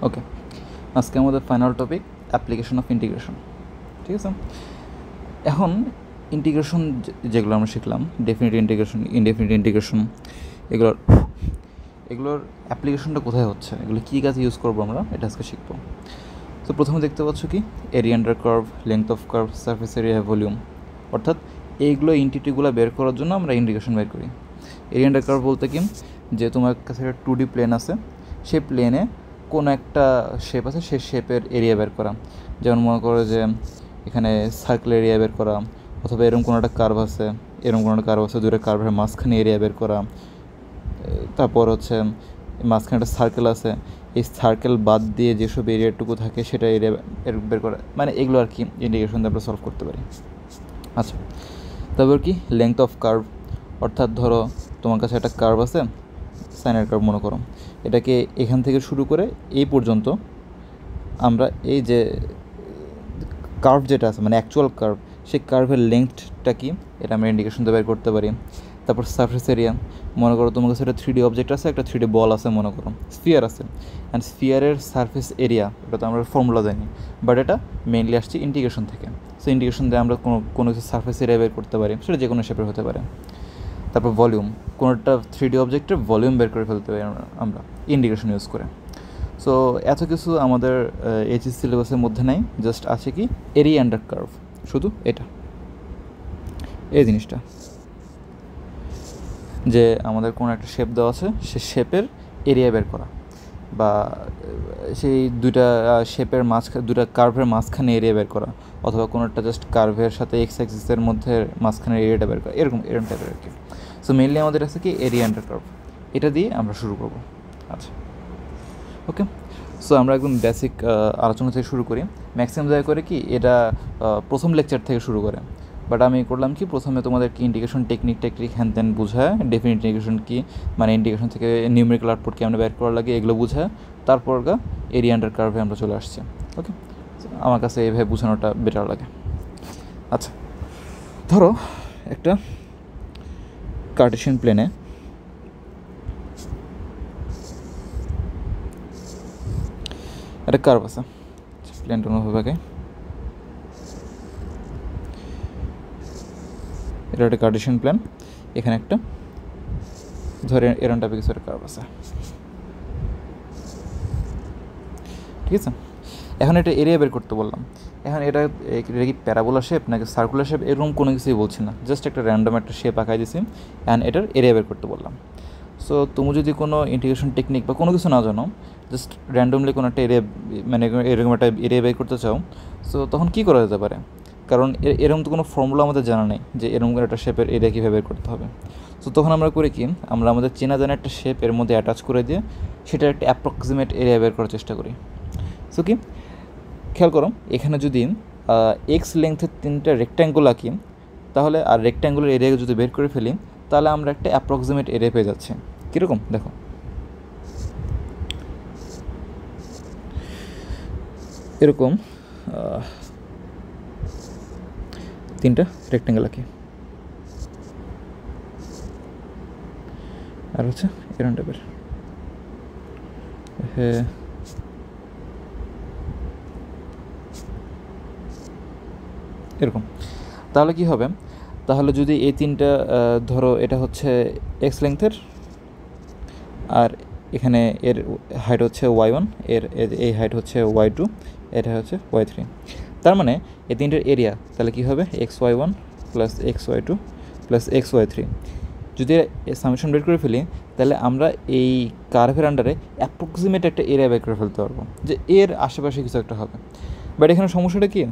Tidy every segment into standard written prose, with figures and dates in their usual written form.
ওকে, আজকে আমাদের final topic application of integration. ঠিক আছে, এখন ইন্টিগ্রেশন যেগুলো আমরা শিখলাম, ডেফিনিট ইন্টিগ্রেশন, ইনডেফিনিট ইন্টিগ্রেশন, এগুলোর অ্যাপ্লিকেশনটা কোথায় হচ্ছে, এগুলো কী কাজে ইউজ করবো আমরা, এটা আজকে শিখবো। তো প্রথমে দেখতে পাচ্ছ কি area under curve, length of curve, surface area, volume, অর্থাৎ এইগুলো ইন্টিটিগুলো বের করার জন্য আমরা ইন্টিগ্রেশন বের করি। এরিয়া আন্ডার কার্ভ বলতে কি, যে তোমার কাছে একটা 2D প্লেন আছে, সেই প্লেনে কোনো একটা শেপ আছে, সেই শেপের এরিয়া বের করা। যেমন মনে করো যে এখানে সার্কেল এরিয়া বের করা, অথবা এরকম কোনো একটা কার্ভ আছে, দুটো কার্ভের মাঝখানে এরিয়া বের করা। তারপর হচ্ছে মাঝখানে একটা সার্কেল আছে, এই সার্কেল বাদ দিয়ে যেসব এরিয়াটুকু থাকে সেটা এরিয়া বের করা, মানে এগুলো আর কি ইন্টিগ্রেশন দিয়ে আমরা সলভ করতে পারি। আচ্ছা, তারপর কি লেংথ অফ কার্ভ, অর্থাৎ ধরো তোমার কাছে একটা কার্ভ আছে, সাইনের কার্ভ মনে করো, এটাকে এখান থেকে শুরু করে এই পর্যন্ত আমরা এই যে কার্ভ যেটা আছে, মানে অ্যাকচুয়াল কার্ভ, সেই কার্ভের লেংথটা কি এটা আমরা ইন্ডিকেশন দিয়ে বের করতে পারি। তারপর সারফেস এরিয়া, মনে করো তোমার কাছে একটা 3D অবজেক্ট আছে, একটা 3D বল আছে, মনে করো স্ফিয়ার আছে, অ্যান্ড স্ফিয়ারের সারফেস এরিয়া, এটা তো আমরা ফর্মুলা জানি, বাট এটা মেইনলি আসছে ইন্টিগ্রেশন থেকে। সো ইন্টিগ্রেশন দিয়ে আমরা কোনো কিছু সারফেস এরিয়া বের করতে পারি, সেটা যে কোনো শেপের হতে পারে। তারপর ভলিউম, কোনো একটা 3D অবজেক্টের ভলিউম বের করে ফেলতে পারি আমরা ইন্টিগ্রেশন ইউজ করে। সো এত কিছু আমাদের এইচএস সিলেবাসের মধ্যে নাই, জাস্ট আছে কি এরিয়া আন্ডার কার্ভ, শুধু এটা, এই জিনিসটা, যে আমাদের কোনো একটা শেপ দেওয়া আছে, সে শেপের এরিয়া বের করা, বা সেই দুইটা শেপের দুটা কার্ভের মাঝখানে এরিয়া বের করা, অথবা কোনো একটা জাস্ট কার্ভের সাথে এক্স অ্যাক্সিসের মধ্যে মাঝখানে এরিয়াটা বের করা, এরকম টাইপের আর কি। সো মেনলি আমাদের আছে কি এরিয়া আন্ডার কার্ভ, এটা দিয়ে আমরা শুরু করব। আচ্ছা, ওকে, সো আমরা একদম বেসিক আলোচনা থেকে শুরু করি। ম্যাক্সিমাম জায়গায় করে কি এটা প্রথম লেকচার থেকে শুরু করে, বাট আমি করলাম কি প্রথমে তোমাদের কি ইন্টিগ্রেশন টেকনিক হ্যান ত্যান বুঝায়, ডেফিনিট ইন্টিগ্রেশন কি, মানে ইন্টিগ্রেশন থেকে নিউমেরিক্যাল আউটপুট কেমন বের করা লাগে এগুলো বুঝায়, তারপর এরিয়া আন্ডার কার্ভে আমরা চলে আসছি। ওকে, আমার কাছে এইভাবে বোঝানোটা বেটার লাগে। আচ্ছা, ধরো একটা কার্টেশিয়ান প্লেনে একটা কার্ভ আছে, প্লেনটা অনুভবে, এটা একটা কার্টেশিয়ান প্লেন, এখানে একটা ধরে এরকম টাইপের কিছু একটা কার্ভ আছে, ঠিক আছে। এখন এটা এরিয়া বের করতে বললাম। এখন এটা কি প্যারাবোলা শেপ নাকি সার্কুলার শেপ, এরকম কোনো কিছুই বলছি না, জাস্ট একটা র্যান্ডম একটা শেপ আঁকাই দিছি, অ্যান্ড এটার এরিয়া বের করতে বললাম। সো তুমি যদি কোনো ইন্টিগ্রেশন টেকনিক বা কোনো কিছু না জানো, জাস্ট র্যান্ডমলি কোনো একটা এরিয়া, মানে এরকম একটা এরিয়া বের করতে চাও, সো তখন কী করা যেতে পারে, কারণ এরকম তো কোনো ফর্মুলা আমাদের জানা নেই যে এরকম একটা শেপের এরিয়া কীভাবে বের করতে হবে। সো তখন আমরা করি কি, আমরা আমাদের চেনা জানা একটা শেপ এর মধ্যে অ্যাটাচ করে দিয়ে সেটার একটা অ্যাপ্রক্সিমেট এরিয়া বের করার চেষ্টা করি। সো কি খেয়াল করো, এখানে যদি এক্স লেংথের 3টা রেক্ট্যাঙ্গুল আঁকি, তাহলে আর রেক্ট্যাঙ্গুলার এরিয়া যদি বের করে ফেলি, তাহলে আমরা একটা অ্যাপ্রক্সিমেট এরিয়া পেয়ে যাচ্ছি। কীরকম দেখো, এরকম 3টা রেক্ট্যাঙ্গেল আঁকি, আর হচ্ছে এরকম টাইপের, হ্যাঁ এরকম। তাহলে কি হবে, তাহলে যদি এই 3টা ধরো এটা হচ্ছে এক্স লেংথের, আর এখানে এর হাইট হচ্ছে y1, এই হাইট হচ্ছে y2, এটা হচ্ছে y3, তার মানে এই 3টার এরিয়া তাহলে কী হবে xy1 plus xy2 plus xy3। যদি সামেশন বের করে ফেলি, তাহলে আমরা এই কার্ভের আন্ডারে অ্যাপ্রক্সিমেট একটা এরিয়া বের করে ফেলতে পারবো, যে এর আশেপাশে কিছু একটা হবে। বাট এখানে সমস্যাটা কী,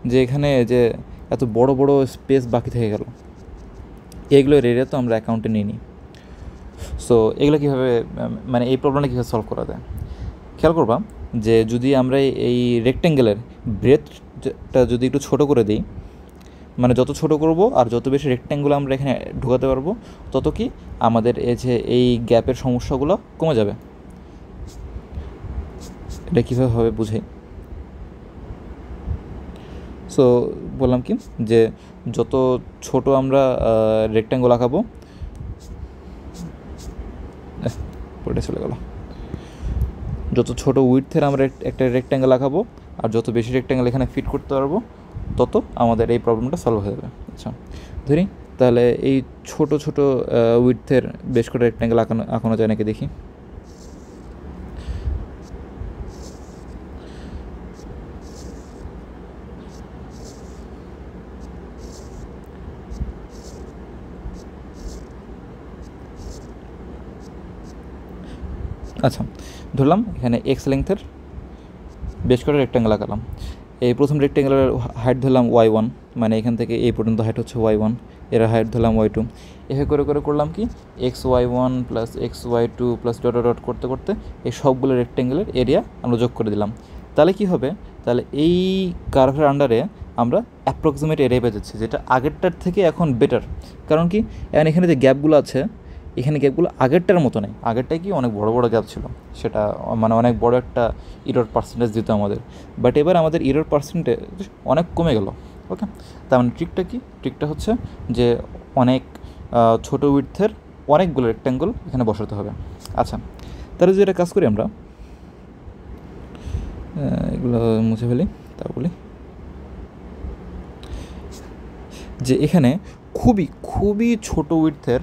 যে এখানে যে এত বড় বড় স্পেস বাকি থেকে গেল, এগুলোর এরিয়া তো আমরা অ্যাকাউন্টে নিই নি। সো এগুলো কীভাবে, মানে এই প্রবলেমটা কীভাবে সলভ করা যায়, খেয়াল করবা যে যদি আমরা এই রেক্ট্যাঙ্গেলের ব্রেথটা যদি একটু ছোটো করে দিই, মানে যত ছোটো করব আর যত বেশি রেক্ট্যাঙ্গুল আমরা এখানে ঢোকাতে পারবো, তত কি আমাদের এই গ্যাপের সমস্যাগুলো কমে যাবে। এটা কীভাবে হবে বুঝাই। সো বললাম কি, যে যত ছোট আমরা রেক্ট্যাঙ্গল আঁকাবো, পড়ে চলে গেল, যত ছোটো উইডথের আমরা একটা রেক্ট্যাঙ্গেল আঁকাবো আর যত বেশি রেক্ট্যাঙ্গেল এখানে ফিট করতে পারবো তত আমাদের এই প্রবলেমটা সলভ হয়ে যাবে। আচ্ছা ধরি তাহলে এই ছোট ছোট উইডথের বেশ করে রেক্ট্যাঙ্গেল আঁকানো যায় নাকি দেখি। আচ্ছা ধরলাম এখানে এক্স লেংথের বেশ করে রেক্ট্যাঙ্গেল আঁকালাম। এই প্রথম রেক্ট্যাঙ্গেলের হাইট ধরলাম y1, মানে এখান থেকে এই পর্যন্ত হাইট হচ্ছে y1, এর হাইট ধরলাম y2। এভাবে করে করে করলাম কি xy1 plus xy2 plus dot dot করতে করতে এই সবগুলো রেক্ট্যাঙ্গেলের এরিয়া আমরা যোগ করে দিলাম। তাহলে কি হবে, তাহলে এই কার্ভের আন্ডারে আমরা অ্যাপ্রক্সিমেট এরিয়া পেয়ে যাচ্ছি, যেটা আগেরটার থেকে এখন বেটার। কারণ কি এখন এখানে যে গ্যাপগুলো আছে এখানে গ্যাপগুলো আগেরটার মতো নেই, আগেরটায় কি অনেক বড় বড় গ্যাপ ছিল, সেটা মানে অনেক বড় একটা ইরর পার্সেন্টেজ দিত আমাদের, বাট এবার আমাদের ইরর পার্সেন্টেজ অনেক কমে গেল। ওকে, তার মানে ট্রিকটা কি, ট্রিকটা হচ্ছে যে অনেক ছোটো উইডথের অনেকগুলো রেক্ট্যাঙ্গল এখানে বসাতে হবে। আচ্ছা তাহলে যদি এটা কাজ করি আমরা, এগুলো মুছে ফেলি, তা বলি যে এখানে খুবই খুবই ছোটো উইডথের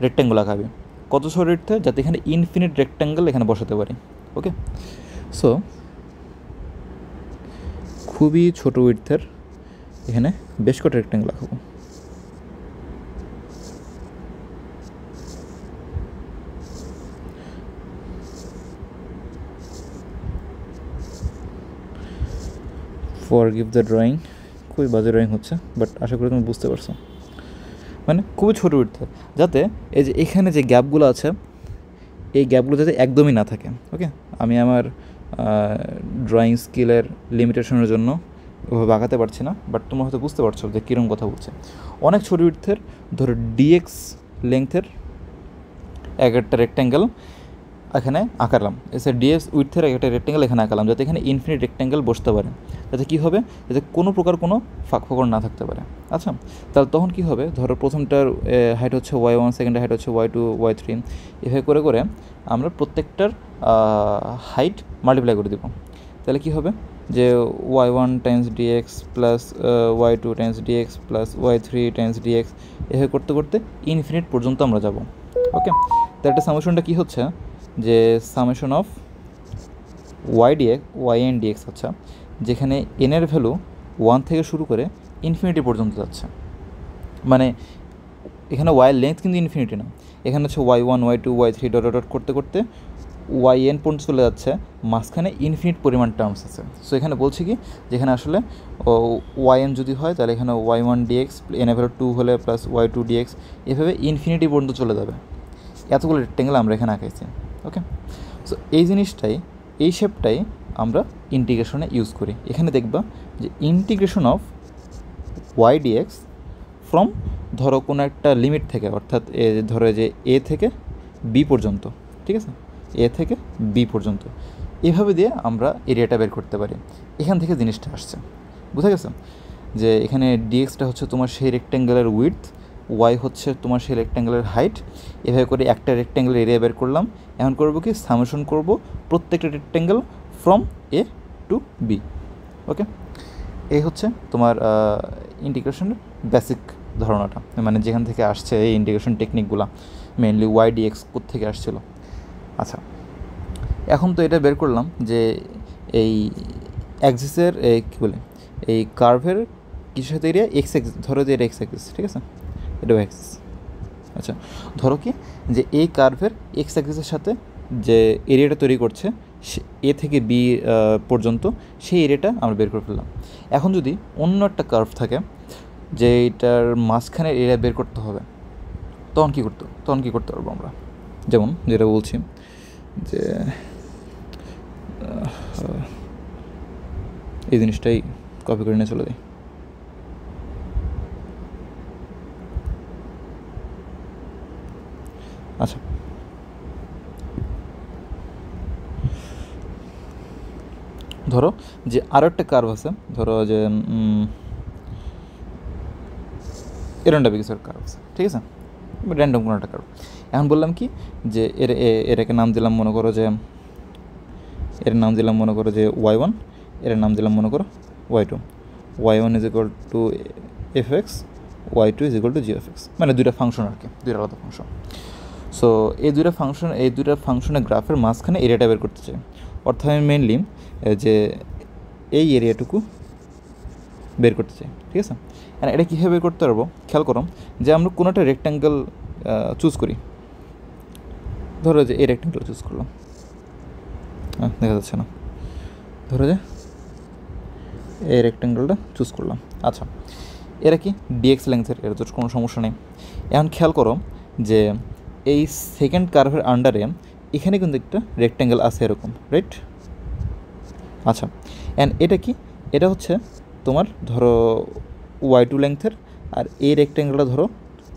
রেক্ট্যাঙ্গল আঁকাবে। কত ছোটো উইডথের, যাতে এখানে ইনফিনিট রেক্ট্যাঙ্গেল এখানে বসাতে পারি। ওকে, সো খুবই ছোটো উইডথের এখানে বেশ কটা রেক্ট্যাঙ্গল আঁকাবো। ফরগিভ দ্য ড্রয়িং, খুবই বাজে ড্রয়িং হচ্ছে, বাট আশা করি তুমি বুঝতে পারছো। মানে খুবই ছোটো উইডথের, যাতে এই যে এখানে যে গ্যাপগুলো আছে এই গ্যাপগুলো যাতে একদমই না থাকে। ওকে, আমি আমার ড্রয়িং স্কিলের লিমিটেশনের জন্য ওভাবে আঁকাতে পারছি না, বাট তোমরা হয়তো বুঝতে পারছো যে কীরকম কথা বলছে। অনেক ছোটো উইডথের ধরো ডিএক্স লেংথের একটা রেক্ট্যাঙ্গেল এখানে আঁকালাম, এসে ডিএক্স উইডথের একটা রেক্ট্যাঙ্গেল এখানে আঁকালাম, যাতে এখানে ইনফিনিট রেক্ট্যাঙ্গেল বসতে পারে, যাতে কী হবে, যাতে কোনো প্রকার কোনো ফাঁক ফোকর না থাকতে পারে। আচ্ছা তাহলে তখন কী হবে, ধরো প্রথমটার হাইট হচ্ছে y1, সেকেন্ডের হাইট হচ্ছে y2, y3, এভাবে করে করে আমরা প্রত্যেকটার হাইট মাল্টিপ্লাই করে দেবো। তাহলে কী হবে যে y1 times dx plus y2 times dx plus y3 times dx, এভাবে করতে করতে ইনফিনিট পর্যন্ত আমরা যাব। ওকে, তার একটা সামেশনটা কী হচ্ছে যে summation of y dx y n dx, আচ্ছা যেখানে এনের ভ্যালু 1 থেকে শুরু করে ইনফিনিটি পর্যন্ত যাচ্ছে। মানে এখানে ওয়াইয়ের লেন্থ কিন্তু ইনফিনিটি না, এখানে হচ্ছে y1 y2 y3 dot dot করতে করতে ওয়াই এন পর্যন্ত চলে যাচ্ছে, মাঝখানে ইনফিনিট পরিমাণ টার্মস আছে। সো এখানে বলছি কি, যেখানে আসলে ওয়াই এন যদি হয় তাহলে এখানে y1 ডিএক্স এন ভ্যালু 2 হলে প্লাস y2 ডিএক্স, এভাবে ইনফিনিটি পর্যন্ত চলে যাবে। এতগুলো রেক্ট্যাঙ্গেল আমরা এখানে আঁকাইছি। ওকে, সো এই জিনিসটাই, এই শেপটাই আমরা ইন্টিগ্রেশনে ইউজ করি। এখানে দেখবা যে integration of y dx from ধরো কোনো একটা লিমিট থেকে, অর্থাৎ ধরো যে এ থেকে বি পর্যন্ত, ঠিক আছে, এ থেকে বি পর্যন্ত, এভাবে দিয়ে আমরা এরিয়াটা বের করতে পারি। এখান থেকে জিনিসটা আসছে, বুঝা গেছে যে এখানে ডিএক্সটা হচ্ছে তোমার সেই রেক্ট্যাঙ্গেলের উইডথ, ওয়াই হচ্ছে তোমার সেই রেক্ট্যাঙ্গেলের হাইট, এভাবে করে একটা রেক্ট্যাঙ্গেলের এরিয়া বের করলাম। এখন করবো কি, সামেশন করব প্রত্যেকটা rectangle from A to B. Okay, এই হচ্ছে তোমার ইন্টিগ্রেশনের বেসিক ধারণাটা, মানে যেখান থেকে আসছে এই ইন্টিগ্রেশন টেকনিকগুলো, মেনলি ওয়াই ডিএক্স কোত্থেকে আসছিল। আচ্ছা এখন তো এটা বের করলাম যে এই অ্যাক্সিসের কী বলে, এই কার্ভের কিছু সাথে এরিয়া এক্স অ্যাক্সিস, ধরো যে এটা এক্স অ্যাক্সিস, ঠিক আছে, এটা অ্যাক্সিস। আচ্ছা ধরো কি যে এই কার্ভের এক্স অ্যাক্সিসের সাথে যে এরিয়াটা তৈরি করছে এ থেকে বি পর্যন্ত, সেই এরিয়াটা আমরা বের করে ফেললাম। এখন যদি অন্য একটা কার্ভ থাকে যে এটার মাঝখানের এরিয়া বের করতে হবে, তখন কী করতে পারবো আমরা, যেমন যেটা বলছি যে এই জিনিসটাই কপি করে নিয়ে চলে যাই। আচ্ছা ধরো যে আরও একটা কার্ভ আছে, ধরো যে এরকম কিছু কার্ভ আছে, ঠিক আছে, র্যান্ডম কোনো একটা কার্ভ। এখন বললাম কি যে এটাকে নাম দিলাম, মনে করো যে এর নাম দিলাম মনে করো যে y1, এর নাম দিলাম মনে করো y2। y1 is equal two f(x), y2 is equal two g(x), মানে দুইটা ফাংশন আর কি, দুইটা আলাদা ফাংশন। সো এই দুইটা ফাংশনের গ্রাফের মাঝখানে এরিয়াটা বের করতে চাই। অর্থাৎ আমি মেনলি যে এই এরিয়াটুকু বের করতে চাই, ঠিক আছে। আর এটা কীভাবে বের করতে পারবো, খেয়াল করো যে আমরা কোনো একটা রেক্ট্যাঙ্গেল চুজ করি। ধরো যে এই রেক্ট্যাঙ্গেল চুজ করলাম, দেখা যাচ্ছে না, ধরো যে এই রেক্ট্যাঙ্গেলটা চুজ করলাম। আচ্ছা, এরা কি ডিএক্স লেন্থের, এর তো কোনো সমস্যা নেই। এখন খেয়াল করো যে এই সেকেন্ড কার্ভের আন্ডারে এখানে কিন্তু একটা রেক্ট্যাঙ্গেল আছে এরকম, রাইট? আচ্ছা, অ্যান্ড এটা কি, এটা হচ্ছে তোমার ধরো y2 লেন্থের, আর এই রেক্ট্যাঙ্গেলটা ধরো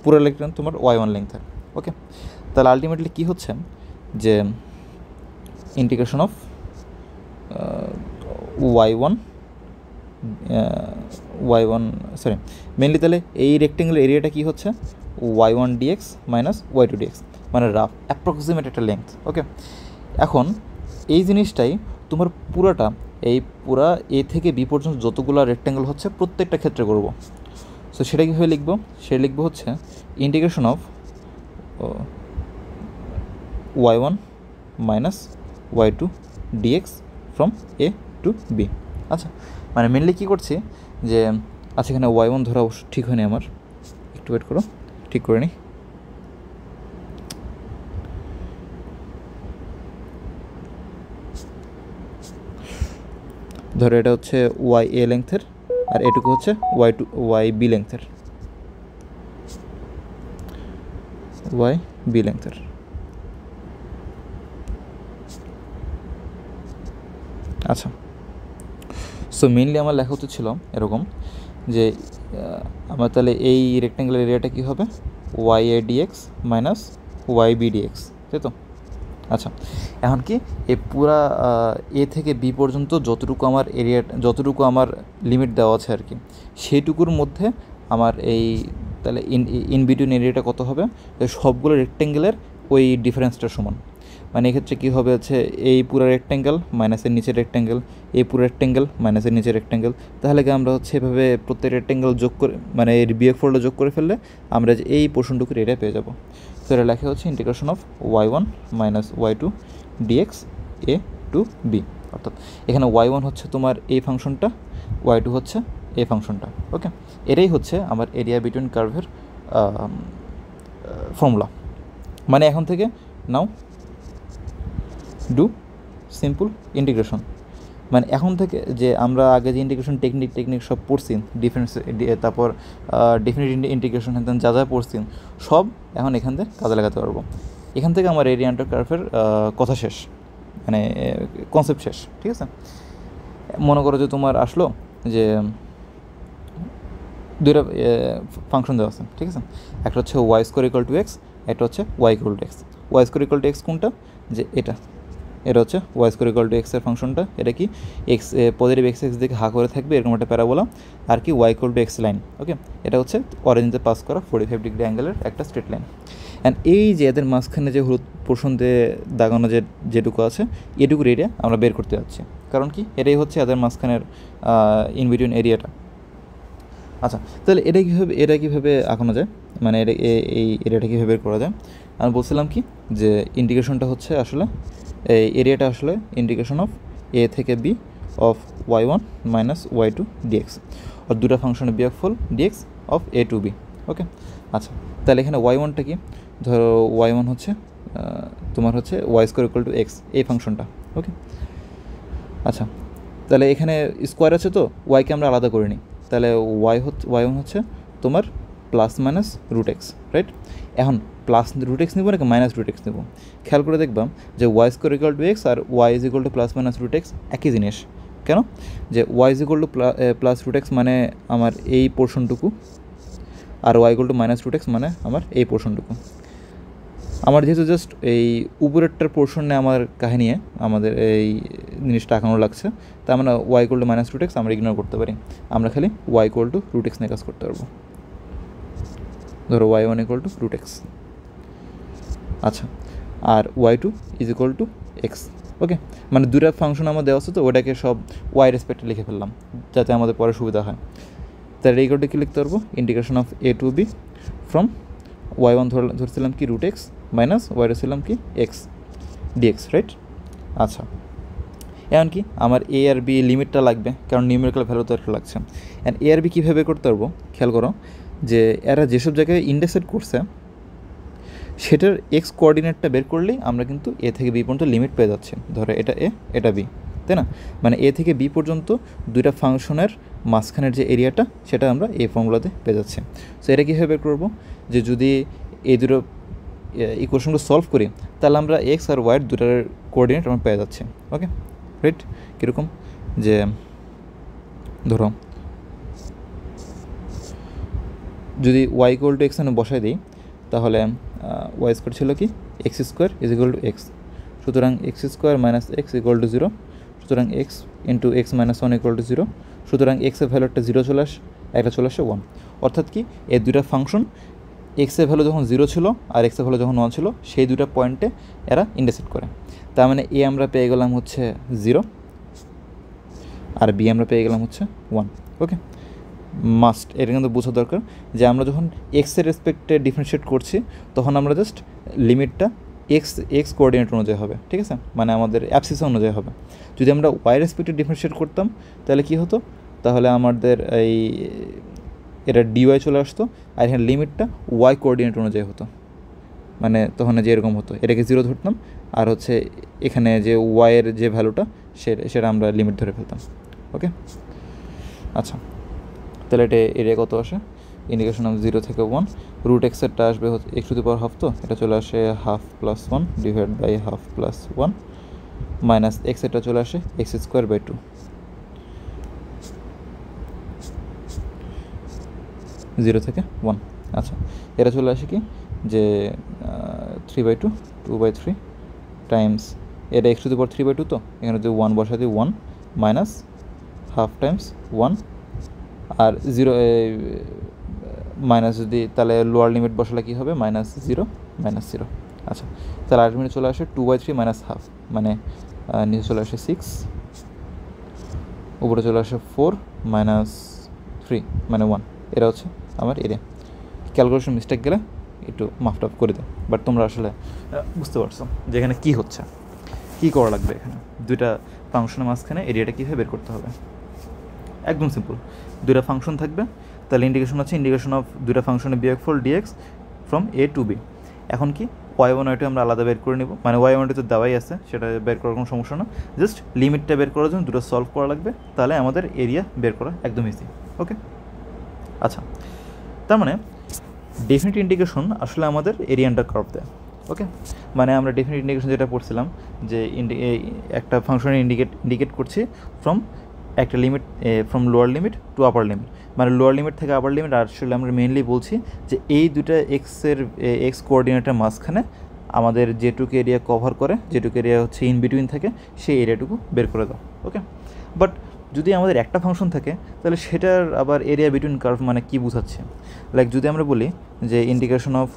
পুরো রেক্ট্যাঙ্গেল তোমার y1 লেন্থের। ওকে, তাহলে আলটিমেটলি কী হচ্ছে যে integration of y1 sorry, mainly তাহলে এই রেক্ট্যাঙ্গেল এরিয়াটা কী হচ্ছে y1 dx minus y2 dx, মানে রাফ অ্যাপ্রক্সিমেট একটা লেন্থ। ওকে, এখন এই জিনিসটাই তোমার পুরাটা, এই পুরা এ থেকে বি পর্যন্ত যতগুলো রেক্ট্যাঙ্গেল হচ্ছে প্রত্যেকটা ক্ষেত্রে করব। সো সেটা কীভাবে লিখবো, সেটা লিখবো হচ্ছে integration of y1 minus y2 dx from A to b. আচ্ছা, মানে মেনলি কী করছি যে, আচ্ছা এখানে y1 ধরা অবশ্য ঠিক হয়নি আমার, একটু ওয়েট করো, ঠিক করে নিই। ধরো এটা হচ্ছে y1 লেন্থের, আর এটুকু হচ্ছে y2 লেন্থের, y2 লেন্থের। আচ্ছা, সো মেনলি আমার লেখা উচিত ছিল এরকম যে আমার তাহলে এই রেক্ট্যাঙ্গুলার এরিয়াটা কী হবে y(a) dx minus y(b) dx, তাই তো? আচ্ছা, এখন কি এই পুরা এ থেকে বি পর্যন্ত যতটুকু আমার এরিয়া, যতটুকু আমার লিমিট দেওয়া আছে আর কি, সেইটুকুর মধ্যে আমার এই তাহলে ইন বিটুইন এরিয়াটা কত হবে, সবগুলো রেক্ট্যাঙ্গেলের ওই ডিফারেন্সটার সমান। মানে এক্ষেত্রে কী হবে হচ্ছে এই পুরো রেক্ট্যাঙ্গেল মাইনাসের নিচের রেক্ট্যাঙ্গেল, এই পুরো রেক্ট্যাঙ্গেল মাইনাসের নিচের রেক্ট্যাঙ্গেল। তাহলে কি আমরা হচ্ছে এভাবে প্রত্যেক রেক্ট্যাঙ্গেল যোগ করে, মানে এর বিয়োগফলটা যোগ করে ফেললে আমরা যে এই পোর্শনটুকুর এরিয়া পেয়ে যাবো। তো এটা লেখা হচ্ছে integration of y1 minus y2 dx a to b। অর্থাৎ এখানে y1 হচ্ছে তোমার এই ফাংশনটা, y2 হচ্ছে এই ফাংশনটা। ওকে, এটাই হচ্ছে আমার এরিয়া বিটুইন কার্ভের ফর্মুলা। মানে এখন থেকে নাও ডু সিম্পল ইন্টিগ্রেশন, মানে এখন থেকে যে আমরা আগে যে ইন্টিগ্রেশন টেকনিক সব পড়ছি, ডিফারেন্স, তারপর ডেফিনিট ইন্টিগ্রেশন যা যা পড়ছি সব এখন এখান থেকে কাজে লাগাতে পারবো। এখান থেকে আমার এরিয়া আন্ডার কার্ভের কথা শেষ, মানে কনসেপ্ট শেষ, ঠিক আছে। মনে করো যে তোমার আসলো যে দুইটা ফাংশন দেওয়া আছে, ঠিক আছে। একটা হচ্ছে y square equal to x, একটা হচ্ছে y equal to x. y square equal to x কোনটা, যে এটা হচ্ছে y স্কোয়ার ইকুয়াল টু এক্সের ফাংশনটা। এটা কি এক্স পজিটিভ এক্স দিকে হা করে থাকবে এরকম একটা প্যারাবোলা, আর কি y equal to x line. Okay, এটা হচ্ছে অরেঞ্জে পাস করা 45 ডিগ্রি অ্যাঙ্গেলের একটা স্ট্রেট লাইন। অ্যান্ড এই যে এদের মাঝখানে যে হলুদ পোর্শন দিয়ে দাগানো যেটুকু আছে, এটুকুর এরিয়া আমরা বের করতে যাচ্ছি। কারণ কি, এটাই হচ্ছে এদের মাঝখানের ইন বিটুইন এরিয়াটা। আচ্ছা, তাহলে এটা কীভাবে আঁকানো যায়, মানে এই এরিয়াটা কীভাবে বের করা যায়। আমি বলছিলাম কি যে ইন্টিগ্রেশনটা হচ্ছে আসলে এই এরিয়াটা আসলে ইন্টিগ্রেশন অফ এ থেকে B of y1 minus y2 dx, আর দুটো ফাংশনের বিয়োগফল dx of a to B. Okay, আচ্ছা, তাহলে এখানে y1টা কি, ধরো y1 হচ্ছে তোমার হচ্ছে y square equal to x, এই ফাংশনটা। ওকে, আচ্ছা, তাহলে এখানে স্কোয়ার আছে তো ওয়াইকে আমরা আলাদা করে নিই। তাহলে y1 হচ্ছে তোমার plus minus root x, right? এখন প্লাস রুট এক্স নেবো নাকি মাইনাস রুট এক্স নেবো, খেয়াল করে দেখবাম যে y square equal to x আর y is equal to plus minus root x একই জিনিস। কেন, যে y is equal to plus root x মানে আমার এই পোর্শনটুকু, আর y equal to minus root x মানে আমার এই পোর্শনটুকু। আমার যেহেতু জাস্ট এই উপরেরটার পোর্শনে আমার কাহিনী আমাদের এই জিনিসটা আঁকানো লাগছে, তাই আমরা y equal to minus root x আমরা ইগনোর করতে পারি, আমরা খালি y equal to root x নিয়ে কাজ করতে পারবো। ধরো y1 equal to root x, আচ্ছা, আর y2 is equal to x. Okay, মানে দুটা ফাংশন আমার দেওয়া আছে তো ওটাকে সব ওয়াই রেসপেক্টে লিখে ফেললাম যাতে আমাদের পরে সুবিধা হয়। তাহলে এই কোডে কী লিখতে পারবো, integration of A to B from Y one ধরছিলাম কি রুট এক্স মাইনাস ওয়াই ধরছিলাম কি এক্স ডিএক্স, রাইট? আচ্ছা, এখন কি আমার এ আর বি লিমিটটা লাগবে, কারণ নিউমেরিক্যাল ভ্যালু তো একটা লাগছে। অ্যান্ড এ আর বি কীভাবে করতে পারবো, খেয়াল করো যে এরা যেসব জায়গায় ইন্টারসেক্ট করছে সেটার এক্স কোঅর্ডিনেটটা বের করলেই আমরা কিন্তু এ থেকে বি পর্যন্ত লিমিট পেয়ে যাচ্ছি। ধরো এটা এ, এটা বি, তাই না? মানে এ থেকে বি পর্যন্ত দুইটা ফাংশনের মাঝখানের যে এরিয়াটা সেটা আমরা এই ফর্মুলাতে পেয়ে যাচ্ছি। সো এটা কীভাবে বের করবো, যে যদি এই দুটো ইকুয়েশনগুলো সলভ করি তাহলে আমরা এক্স আর ওয়াইয়ের দুটার কোঅর্ডিনেট আমরা পেয়ে যাচ্ছি। ওকে, রাইট? কীরকম, যে ধরো যদি ওয়াই ইকুয়াল টু এক্স এনে বসাই দিই তাহলে ওয়াই স্কোয়ার ছিল কি x square is equal to x, সুতরাং x square minus x equal to zero, সুতরাং x into x minus one equal to zero, সুতরাং এক্সের ভ্যালু একটা জিরো চলে আসে, একটা চলে আসে ওয়ান। অর্থাৎ কি এই দুটা ফাংশন এক্সের ভ্যালু যখন জিরো ছিল আর এক্সের ভ্যালু যখন ওয়ান ছিল সেই দুটা পয়েন্টে এরা ইন্টারসেক্ট করে। তার মানে এ আমরা পেয়ে গেলাম হচ্ছে জিরো আর বি আমরা পেয়ে গেলাম হচ্ছে ওয়ান। ওকে, মাস্ট এটা কিন্তু বোঝা দরকার যে আমরা যখন এক্সের রেসপেক্টে ডিফারেন্সিয়েট করছি তখন আমরা জাস্ট লিমিটটা এক্স কোঅর্ডিনেট অনুযায়ী হবে, ঠিক আছে? মানে আমাদের অ্যাবসিস অনুযায়ী হবে। যদি আমরা ওয়াই রেসপেক্টে ডিফারেন্সিয়েট করতাম তাহলে কী হতো, তাহলে আমাদের এই এটা ডিওয়াই চলে আসতো আর এখানে লিমিটটা ওয়াই কোঅর্ডিনেট অনুযায়ী হতো। মানে তখন যে এরকম হতো, এটাকে জিরো ধরতাম আর হচ্ছে এখানে যে ওয়াইয়ের যে ভ্যালুটা সেটা আমরা লিমিট ধরে ফেলতাম। ওকে, আচ্ছা, তাহলে এটা এরিয়া কত আসে, ইন্ডিকেশন অফ জিরো থেকে ওয়ান, রুট এক্সেরটা আসবে হচ্ছে x to the power half, তো এটা চলে আসে half plus one divide by half plus one minus এক্সেরটা চলে আসে x square by two, zero থেকে ওয়ান। আচ্ছা, এটা চলে আসে কি যে three by two, two by three times এটা x to the power three by two, তো এখানে যদি ওয়ান বসা দিই one minus half Times one আর জিরো মাইনাস যদি তাহলে লোয়ার লিমিট বসালে কী হবে, মাইনাস জিরো মাইনাস জিরো। আচ্ছা, তাহলে আলটিমেটলি চলে আসে two by three minus half, মানে নিচে চলে আসে সিক্স, উপরে চলে আসে ফোর মাইনাস থ্রি মানে ওয়ান। এটা হচ্ছে আমার এরিয়া। ক্যালকুলেশন মিস্টেক গেলে একটু মাফটাফ করে দেয়, বাট তোমরা আসলে বুঝতে পারছো যে এখানে কী হচ্ছে, কী করা লাগবে। এখানে দুইটা ফাংশনের মাঝখানে এরিয়াটা কীভাবে বের করতে হবে, একদম সিম্পল। দুইটা ফাংশন থাকবে, তাহলে ইন্ডিকেশন হচ্ছে ইন্ডিকেশন অফ দুইটা ফাংশনের বিয়োগফল dx from A to b. এখন কি ওয়াই ওয়ান ওয়াই টু আমরা আলাদা বের করে নেব, মানে ওয়াই ওয়ান তো দেওয়াই আছে, সেটা বের করার কোনো সমস্যা না, জাস্ট লিমিটটা বের করার জন্য দুটো সলভ করা লাগবে, তাহলে আমাদের এরিয়া বের করা একদম ইজি। ওকে, আচ্ছা, তার মানে ডেফিনিট ইন্ডিকেশন আসলে আমাদের এরিয়া আন্ডার কার্ভ দেয়। ওকে, মানে আমরা ডেফিনিট ইন্ডিকেশন যেটা পড়ছিলাম যে একটা ফাংশনের ইন্ডিকেট করছি ফ্রম একটা limit, from lower limit to upper limit, মানে লোয়ার লিমিট থেকে আপার লিমিট। আর আসলে আমরা মেইনলি বলছি যে এই দুটা এক্স কোঅর্ডিনেটের মাঝখানে আমাদের যেটুকু এরিয়া কভার করে, যেটুকু এরিয়া হচ্ছে ইন বিটুইন থাকে, সেই এরিয়াটুকু বের করে দাও। ওকে, বাট যদি আমাদের একটা ফাংশন থাকে তাহলে সেটার আবার এরিয়া বিটুইন কার্ভ মানে কী বোঝাচ্ছে, লাইক যদি আমরা বলি যে integration of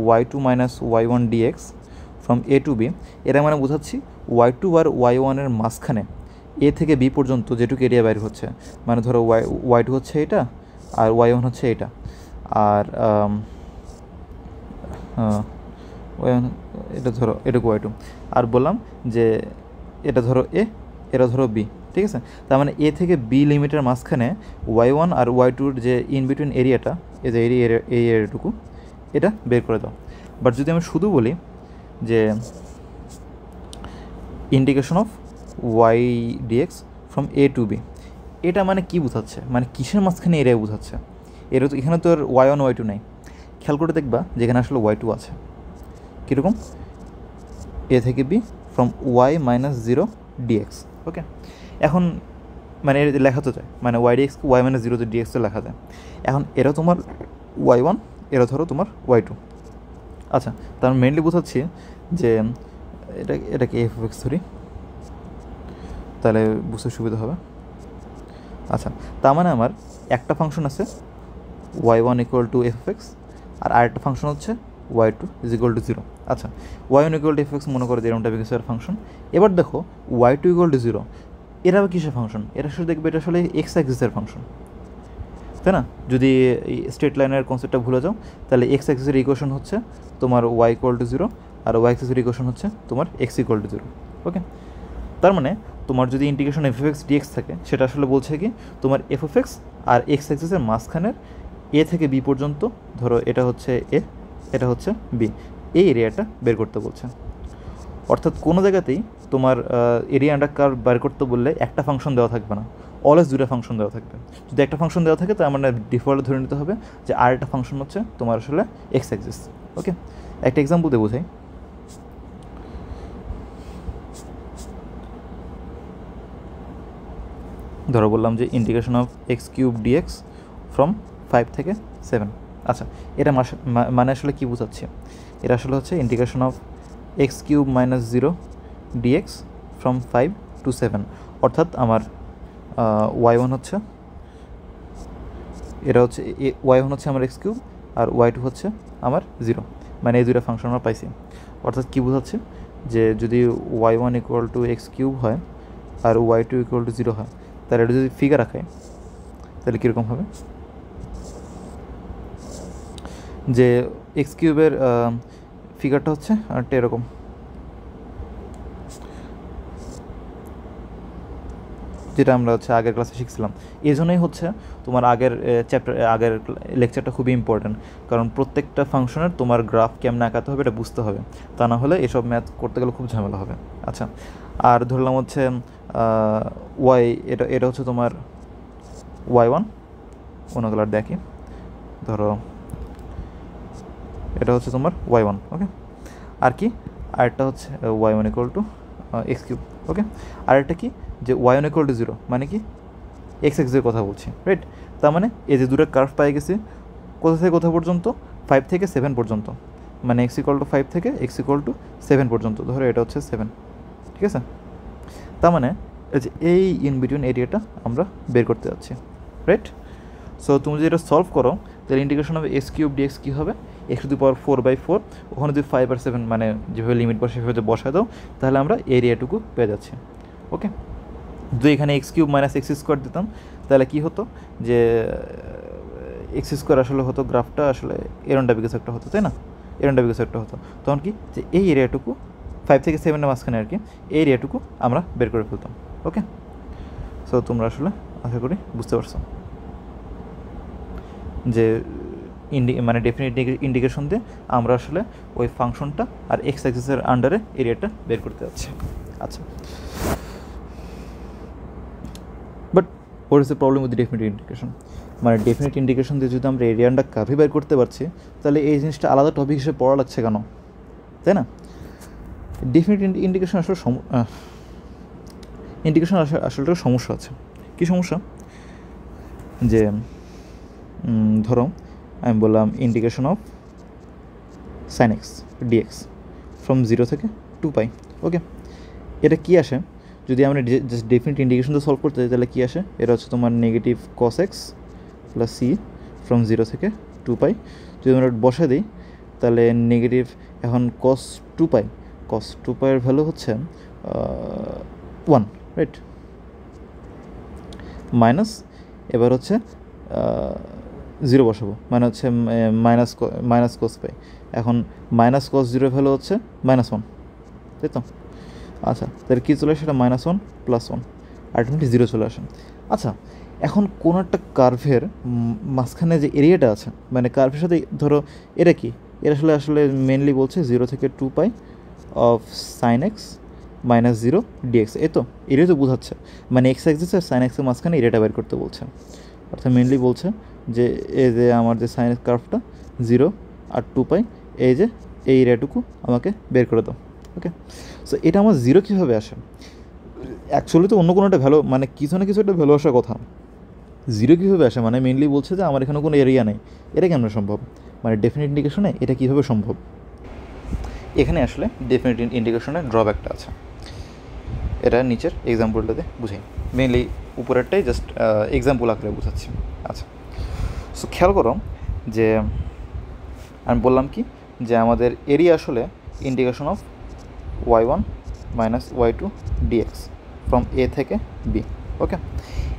y two minus y one dx from A to b, এটা মানে বোঝাচ্ছি ওয়াই টু আর ওয়াই ওয়ানের মাঝখানে এ থেকে বি পর্যন্ত যেটুকু এরিয়া বাইর হচ্ছে, মানে ধরো ওয়াই টু হচ্ছে এটা আর ওয়াই ওয়ান হচ্ছে এটা, আর ওয়াই ওয়ান এটা ধরো এটুকু ওয়াই টু, আর বললাম যে এটা ধরো এ, এটা ধরো বি, ঠিক আছে? তার মানে এ থেকে বি লিমিটের মাঝখানে ওয়াই ওয়ান আর ওয়াই টুর যে ইন বিটুইন এরিয়াটা, এই যে এই এরিয়াটুকু, এটা বের করে দাও। বাট যদি আমি শুধু বলি যে integration of y dx from A to b, এটা মানে কী বোঝাচ্ছে, মানে কিসের মাঝখানে এরিয়া বোঝাচ্ছে? এটা তো এখানে তো আর ওয়াই ওয়ান ওয়াই টু নেই, খেয়াল করে দেখবা যেখানে আসলে ওয়াই টু আছে। কীরকম, এ থেকে B from Y minus zero dx. Okay, এখন মানে এর লেখা তো যায়, মানে ওয়াই ডিএক্সকে ওয়াই মাইনাস জিরো ডিএক্সে লেখা যায়। এখন এরা তোমার ওয়াই ওয়ান, এরা ধরো তোমার ওয়াই টু। আচ্ছা, তার মেনলি বোঝাচ্ছি যে এটাকে এফ অফ এক্স ধরি, তাহলে বুঝতে সুবিধা হবে। আচ্ছা, তার মানে আমার একটা ফাংশন আছে Y one equal to F of x, আর আরেকটা ফাংশন হচ্ছে Y two is equal to zero. আচ্ছা, y1 ইকুয়াল টু fx মনে করে এরকম টাইপের কিছু ফাংশন। এবার দেখো y2 ইকুয়াল টু 0, এরা আবার কিসের ফাংশন? এটা শুধু দেখবে এটা আসলে এক্স অ্যাক্সিসের ফাংশন, তাই না? যদি স্ট্রেট লাইনের কনসেপ্টটা ভুলে যাও তাহলে এক্স অ্যাক্সিসের ইকুয়েশন হচ্ছে তোমার y ইকুয়াল টু 0 আর y অ্যাক্সিসের ইকুয়েশন হচ্ছে তোমার x ইকুয়াল টু 0। ওকে, তার মানে তোমার যদি ইন্টিগ্রেশন এফ এক্স ডিএক্স থাকে সেটা আসলে বলছে কি তোমার এফ অফ এক্স আর এক্স অ্যাক্সিসের মাঝখানের এ থেকে বি পর্যন্ত, ধরো এটা হচ্ছে এ, এটা হচ্ছে বি, এই এরিয়াটা বের করতে বলছে। অর্থাৎ কোনো জায়গাতেই তোমার এরিয়া আন্ডার কার্ভ বের করতে বললে একটা ফাংশন দেওয়া থাকবে না, অলওয়েজ দুটো ফাংশন দেওয়া থাকবে। যদি একটা ফাংশন দেওয়া থাকে তার মানে ডিফল্ট ধরে নিতে হবে যে আর একটা ফাংশন হচ্ছে তোমার আসলে এক্স অ্যাক্সিস। ওকে, একটা এক্সাম্পল দিয়ে বোঝাই। ধরো বললাম যে integration of x cube dx from 5 থেকে 7। আচ্ছা, এটা মানে আসলে কী বোঝাচ্ছে? এটা আসলে হচ্ছে integration of x cube minus 0 dx from 5 to 7। অর্থাৎ আমার y1 হচ্ছে, এটা হচ্ছে y1 হচ্ছে আমার এক্স কিউব আর y2 হচ্ছে আমার 0, মানে এই দুটো ফাংশন আমরা পাইছি। অর্থাৎ কী বোঝাচ্ছে যে যদি y1 equal to x cube হয় আর y2 ইকুয়াল টু 0 হয়, তাহলে এটা যদি ফিগার রাখায় তাহলে কীরকম হবে? যে এক্স কিউবের ফিগারটা হচ্ছে একটা এরকম, যেটা আমরা হচ্ছে আগের ক্লাসে শিখছিলাম। এই জন্যই হচ্ছে তোমার আগের আগের লেকচারটা খুবই ইম্পর্ট্যান্ট, কারণ প্রত্যেকটা ফাংশনের তোমার গ্রাফ কেমন আঁকাতে হবে এটা বুঝতে হবে, তা না হলে এসব ম্যাথ করতে গেলে খুব ঝামেলা হবে। আচ্ছা, আর ধরলাম হচ্ছে ওয়াই, এটা হচ্ছে তোমার y1, অন্য কালার দেখি, ধরো এটা হচ্ছে তোমার y1। ওকে, আর কি আরেকটা হচ্ছে y1 equal to x cube. Okay, আরেকটা কি যে y1 ইকুয়াল টু 0 মানে কি এক্স এক্সের কথা বলছি, রাইট? তার মানে এই যে দুটো কার্ভ পাই গেছি কোথা থেকে কোথা পর্যন্ত, 5 থেকে 7 পর্যন্ত, মানে এক্স ইকুয়াল টু 5 থেকে এক্স ইকুয়াল টু 7 পর্যন্ত। ধরো এটা হচ্ছে 7, ঠিক আছে? তার মানে এই ইন বিটুইন এরিয়াটা আমরা বের করতে যাচ্ছি, রাইট? সো তুমি যদি এটা সলভ করো তাহলে integration of x cube dx কী হবে? এক্স টু দি পাওয়ার 4/4, ওখানে যদি 5 আর 7 মানে যেভাবে লিমিট বসে সেভাবে বসায় দাও তাহলে আমরা এরিয়াটুকু পেয়ে যাচ্ছি। ওকে, যদি এখানে x cube minus x square দিতাম তাহলে কী হতো যে এক্স স্কোয়ার আসলে হতো গ্রাফটা আসলে এরকম টাইপের কিছু একটা হতো, তাই না? এরকম টাইপের কিছু একটা হতো। তখন কি যে এই এরিয়াটুকু 5 থেকে 7-এর মাঝখানে আর কি এই এরিয়াটুকু আমরা বের করে ফেলতাম। ওকে, সো তোমরা আসলে আশা করি বুঝতে পারছো যে মানে ডেফিনিট ইন্ডিকেশন দিয়ে আমরা আসলে ওই ফাংশনটা আর এক্স অ্যাক্সিসের আন্ডারে এরিয়াটা বের করতে যাচ্ছি। আচ্ছা, but what is the problem with definite indication? মানে ডেফিনিট ইন্ডিকেশন দিয়ে যদি আমরা এরিয়া আন্ডার কার্ভই বের করতে পারছি তাহলে এই জিনিসটা আলাদা টপিক হিসেবে পড়া লাগছে কেন, তাই না? ডেফিনিট ইন্ডিকেশন আসলে ইন্ডিকেশন আসলে সমস্যা আছে। কী সমস্যা? যে ধরো আমি বললাম integration of sine x dx from 0 থেকে 2π। ওকে, এটা কি আসে যদি আমরা জাস্ট ডেফিনিট ইন্টিগ্রেশনটা সলভ করতে যাই তাহলে কী আসে? এটা হচ্ছে তোমার negative cos x plus c from 0 থেকে 2π। যদি আমরা বসায় দিই তাহলে নেগেটিভ, এখন কস 2π এর ভ্যালু হচ্ছে 1, রাইট? মাইনাস, এবার হচ্ছে 0 বসাবো, মানে হচ্ছে মাইনাস কস পাই। এখন মাইনাস কস 0 ভ্যালু হচ্ছে -1, তাই তো? আচ্ছা, তাহলে কী চলে আসে? এটা -1 + 1, আলটিমেটলি 0 চলে আসে। আচ্ছা, এখন কোনো একটা কার্ভের মাঝখানে যে এরিয়াটা আছে, মানে কার্ভের সাথে ধরো এটা কি, এটা আসলে মেনলি বলছে 0 থেকে 2π অফ সাইন এক্স মাইনাস 0 ডিএক্স, এই তো এরিয়া তো বোঝাচ্ছে, মানে এক্স অ্যাক্সিস আর সাইন এক্সের মাঝখানে এরিয়াটা বের করতে বলছে। অর্থাৎ মেনলি বলছে যে এই যে আমার যে সাইন কার্ভটা 0 আর 2π, এই যে এই এরিয়াটুকু আমাকে বের করে দাও। ওকে, সো এটা আমার 0 কীভাবে আসে? অ্যাকচুয়ালি তো অন্য কোনো একটা ভ্যালু, মানে কিছু না কিছু একটা ভ্যালু আসার কথা। 0 কীভাবে আসে? মানে মেনলি বলছে যে আমার এখানে কোনো এরিয়া নেই, এটা কেমন সম্ভব? মানে ডেফিনিট ইন্ডিকেশনে এটা কীভাবে সম্ভব? এখানে আসলে ডেফিনিট ইন্ডিকেশনের ড্রব্যাকটা আছে, এটা নিচের এক্সাম্পলটাতে বুঝাই। মেনলি উপরেরটাই জাস্ট এক্সাম্পল আকারে বোঝাচ্ছি। আচ্ছা, সো খেয়াল করো যে আমি বললাম কি যে আমাদের এরিয়া আসলে integration of y1 minus y2 dx from এ থেকে বি। ওকে,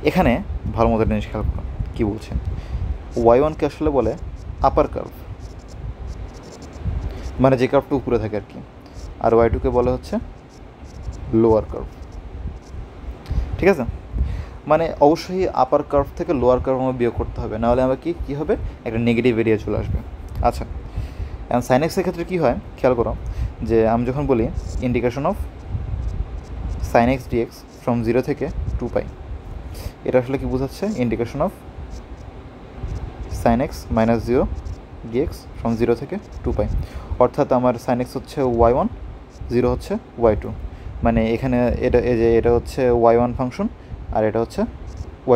এখানে ভালো মতো জিনিস খেয়াল করো কী বলছে। y1কে আসলে বলে আপার কার্ভ, মানে যে কার্ভটা উপরে থাকে আর কি, আর y2কে বলে হচ্ছে লোয়ার কার্ভ। ঠিক আছে, মানে অবশ্যই আপার কার্ভ থেকে লোয়ার কার্ভ আমার বিয়োগ করতে হবে, নাহলে আমার কী হবে, একটা নেগেটিভ এরিয়া চলে আসবে। আচ্ছা, এখন সাইন এক্সের ক্ষেত্রে কী হয় খেয়াল করো, যে আমি যখন বলি integration of sine x dx from 0 থেকে 2π, এটা আসলে কি বোঝাচ্ছে, integration of sine x minus 0 dx from 0 থেকে 2π, অর্থাৎ আমার সাইন এক্স হচ্ছে y1, 0 হচ্ছে y2, মানে এখানে এটা হচ্ছে y1 ফাংশন আর এটা হচ্ছে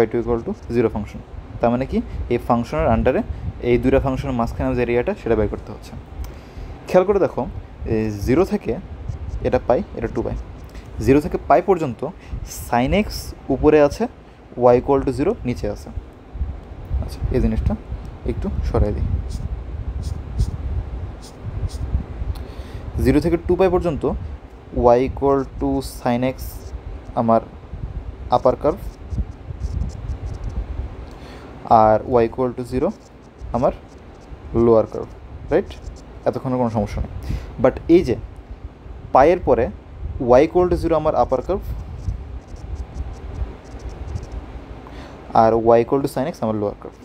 y2 ইকুয়াল টু 0 ফাংশন। তার মানে কি, এই ফাংশনের আন্ডারে এই দুইটা ফাংশনের মাঝখানে যে এরিয়াটা সেটা বের করতে হচ্ছে। খেয়াল করে দেখো, 0 থেকে এটা পাই, এটা 2π, 0 থেকে পাই পর্যন্ত সাইন এক্স উপরে আছে, y ইকুয়াল টু 0 নিচে আছে। আচ্ছা, এই জিনিসটা একটু সরাই দিই। 0 থেকে 2π পর্যন্ত y equal to sine x আমার আপার কার্ভ, আর y ইকুয়াল টু 0 আমার লোয়ার কার্ভ, রাইট? এতক্ষণে কোনো সমস্যা নেই। বাট এই যে পায়ের পরে y ইকুয়াল টু 0 আমার আপার কার্ভ, আর y equal to sine x আমার লোয়ার কার্ভ,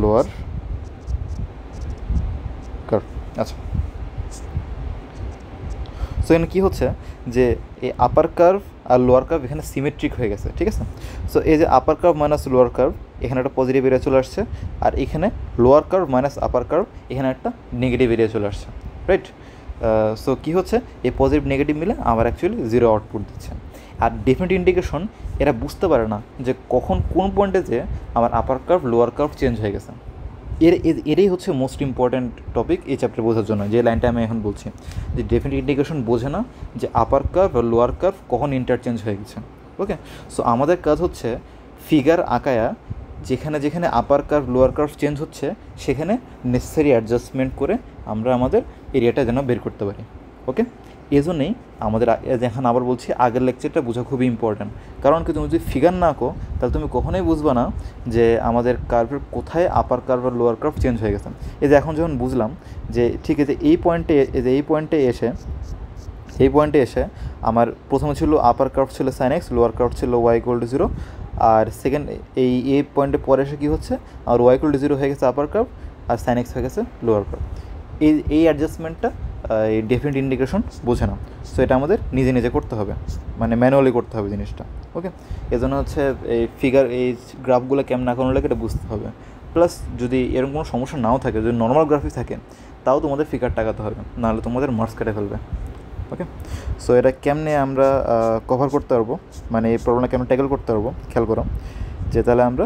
লোয়ার কার্ভ। আচ্ছা, সো এখানে কী হচ্ছে যে এই আপার কার্ভ আর লোয়ার কার্ভ এখানে সিমেট্রিক হয়ে গেছে। ঠিক আছে, সো এই যে upper curve minus lower curve, এখানে একটা পজিটিভ এরিয়া চলে আসছে, আর এখানে lower curve minus upper curve, এখানে একটা নেগেটিভ এরিয়া চলে আসছে, রাইট? সো কী হচ্ছে, এই পজিটিভ নেগেটিভ মিলে আমার অ্যাকচুয়ালি 0 আউটপুট দিচ্ছে। আর ডেফিনেট ইন্ডিকেশন এরা বুঝতে পারে না যে কখন কোন পয়েন্টে যে আমার upper curve lower curve change হয়ে গেছে। এটাই হচ্ছে মোস্ট ইম্পর্ট্যান্ট টপিক এই চ্যাপ্টার বোঝার জন্য, যে লাইনটা আমি এখন বলছি, যে ডেফিনেট ইন্ডিকেশন বোঝে না যে আপার কার্ভ আর লোয়ার কার্ভ কখন ইন্টারচেঞ্জ হয়ে গেছে। ওকে, সো আমাদের কাজ হচ্ছে ফিগার আঁকায়া যেখানে যেখানে আপার কার্ভ লোয়ার কার্ভ চেঞ্জ হচ্ছে সেখানে নেসেসারি অ্যাডজাস্টমেন্ট করে আমরা আমাদের এরিয়াটা যেন বের করতে পারি। ওকে, এই জন্যেই আমাদের এখন আবার বলছি, আগের লেকচারটা বোঝা খুবই ইম্পর্ট্যান্ট, কারণ কি তুমি যদি ফিগার না আঁকো তাহলে তুমি কখনোই বুঝবে না যে আমাদের কার্ভের কোথায় আপার কার্ভ আর লোয়ার কার্ভ চেঞ্জ হয়ে গেছে। এই যে এখন যখন বুঝলাম যে ঠিক আছে, এই পয়েন্টে এসে আমার প্রথমে ছিল আপার কার্ভ ছিল সাইন এক্স, লোয়ার কার্ভ ছিল y ইকুয়াল টু 0, আর সেকেন্ড এই পয়েন্টে পরে এসে কী হচ্ছে, আর y ইকুয়াল টু 0 হয়ে গেছে আপার কার্ভ, আর সাইন এক্স হয়ে গেছে লোয়ার কার্ভ। এই অ্যাডজাস্টমেন্টটা এই ডেফিনেট ইন্ডিকেশন বোঝে না, সো এটা আমাদের নিজে নিজে করতে হবে, মানে ম্যানুয়ালি করতে হবে জিনিসটা। ওকে, এজন্য হচ্ছে এই ফিগার এই গ্রাফগুলো কেমন আঁকানো লাগে এটা বুঝতে হবে। প্লাস যদি এরকম কোনো সমস্যা নাও থাকে, যদি নর্মাল গ্রাফিক থাকে, তাও তোমাদের ফিগারটা আঁকাতে হবে, নাহলে তোমাদের মার্কস কেটে ফেলবে। ওকে, সো এটা কেমনে আমরা কভার করতে পারবো, মানে এই প্রবলেমটা কেমন ট্যাকেল করতে পারবো, খেয়াল করো যে তাহলে আমরা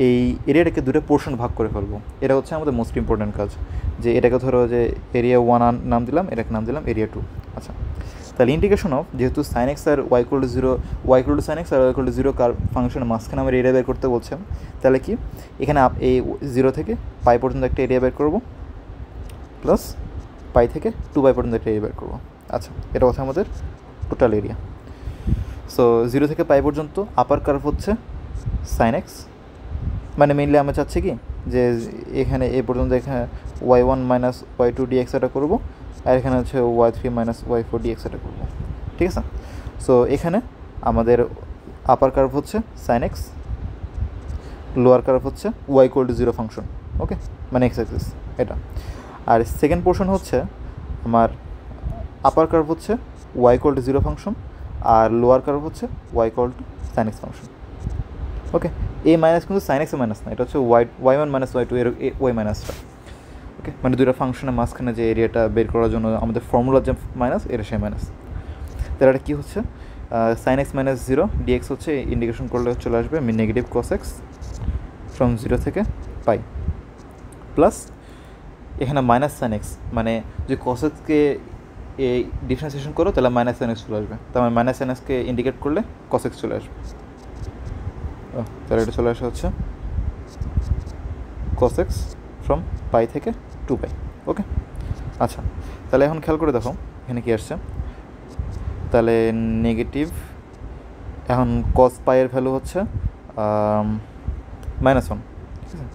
এই এরিয়াটাকে দুটো পোর্শন ভাগ করে ফেলবো। এটা হচ্ছে আমাদের মোস্ট ইম্পর্ট্যান্ট কাজ, যে এটাকে ধরো যে এরিয়া 1 নাম দিলাম, এটাকে নাম দিলাম এরিয়া 2। আচ্ছা, তাহলে ইন্টিগ্রেশন অফ, যেহেতু সাইন এক্স আর y equal to 0, y equal to sine x আর y ইকুয়াল টু 0 ফাংশনের মাঝখানে আমার এরিয়া বের করতে বলছে, তাহলে কি এখানে এই 0 থেকে পাই পর্যন্ত একটা এরিয়া বের করবো, প্লাস পাই থেকে 2π পর্যন্ত একটা এরিয়া বের করবো। আচ্ছা, এটা হচ্ছে আমাদের টোটাল এরিয়া। সো 0 থেকে পাই পর্যন্ত আপার কার্ভ হচ্ছে সাইন এক্স, মানে মেইনলি আমরা চাচ্ছি কি যে এখানে এ পর্যন্ত এখানে y1 মাইনাস y2 dx এটা করবো, আর এখানে হচ্ছে y3 মাইনাস y4 dx এটা করবো। ঠিক আছে, সো এখানে আমাদের আপার কার্ভ হচ্ছে সাইন এক্স, লোয়ার কার্ভ হচ্ছে y equal to 0 function. Okay, মানে এক্স অ্যাক্সিস এটা। আর সেকেন্ড পোর্শন হচ্ছে আমার আপার কার্ভ হচ্ছে y ইকুয়াল টু 0 ফাংশন, আর লোয়ার কার্ভ হচ্ছে y equal to sine x function. Okay, এই মাইনাস কিন্তু সাইন এক্সের মাইনাস না, এটা হচ্ছে y1 মাইনাস y2 এর ওয়াই মাইনাসটা। ওকে, মানে দুটো ফাংশনের মাঝখানে যে এরিয়াটা বের করার জন্য আমাদের ফর্মুলার যে মাইনাস, এটা সেই মাইনাস। তাহলে এটা কী হচ্ছে, সাইন এক্স মাইনাস 0 ডিএক্স হচ্ছে ইন্ডিকেশন করলে চলে আসবে নেগেটিভ কস এক্স ফ্রম 0 থেকে পাই, প্লাস এখানে মাইনাস সাইন এক্স, মানে যদি কস এক্সকে এই ডিফারেন্সিয়েশন করো তাহলে মাইনাস সাইন এক্স চলে আসবে, তার মানে মাইনাস সাইন এক্সকে ইন্ডিকেট করলে কস এক্স চলে আসবে। তাহলে এটা চলে আসা হচ্ছে cos x ফ্রম পাই থেকে টু পাই। ওকে, আচ্ছা তাহলে এখন খেয়াল করে দেখো এখানে কী আসছে। তাহলে নেগেটিভ, এখন কস পাইয়ের ভ্যালু হচ্ছে -1, ঠিক আছে,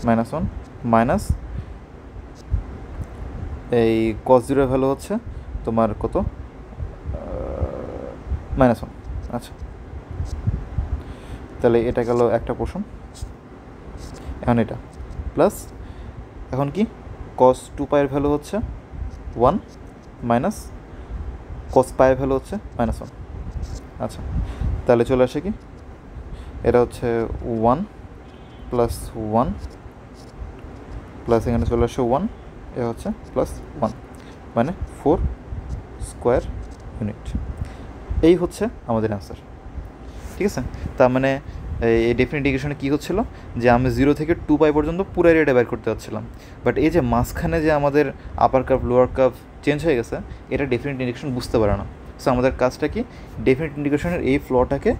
-1 মাইনাস এই কস জিরোর ভ্যালু হচ্ছে তোমার কত, -1। আচ্ছা, তাহলে এটা গেল একটা পোর্শন। এখন এটা প্লাস, এখন কি কস 2π-এর ভ্যালু হচ্ছে 1 মাইনাস কস পাইয়ের ভ্যালু হচ্ছে -1। আচ্ছা, তাহলে চলে আসে কি, এটা হচ্ছে 1 প্লাস 1 প্লাস এখানে চলে আসে 1, এটা হচ্ছে +1, মানে 4 স্কোয়ার ইউনিট। এই হচ্ছে আমাদের অ্যান্সার, ঠিক আছে। তার মানে এই ডেফিনিট ইকুয়েশনে কী হচ্ছিলো, যে আমি 0 থেকে 2π পর্যন্ত পুরো এরিয়াটা বের করতে যাচ্ছিলাম, বাট এই যে মাঝখানে যে আমাদের upper curve lower curve change হয়ে গেছে, এটা ডেফিনিট ইন্ডিকেশন বুঝতে পারে না। সো আমাদের কাজটা কি, ডেফিনিট ইন্ডিকেশনের এই ফ্লটাকে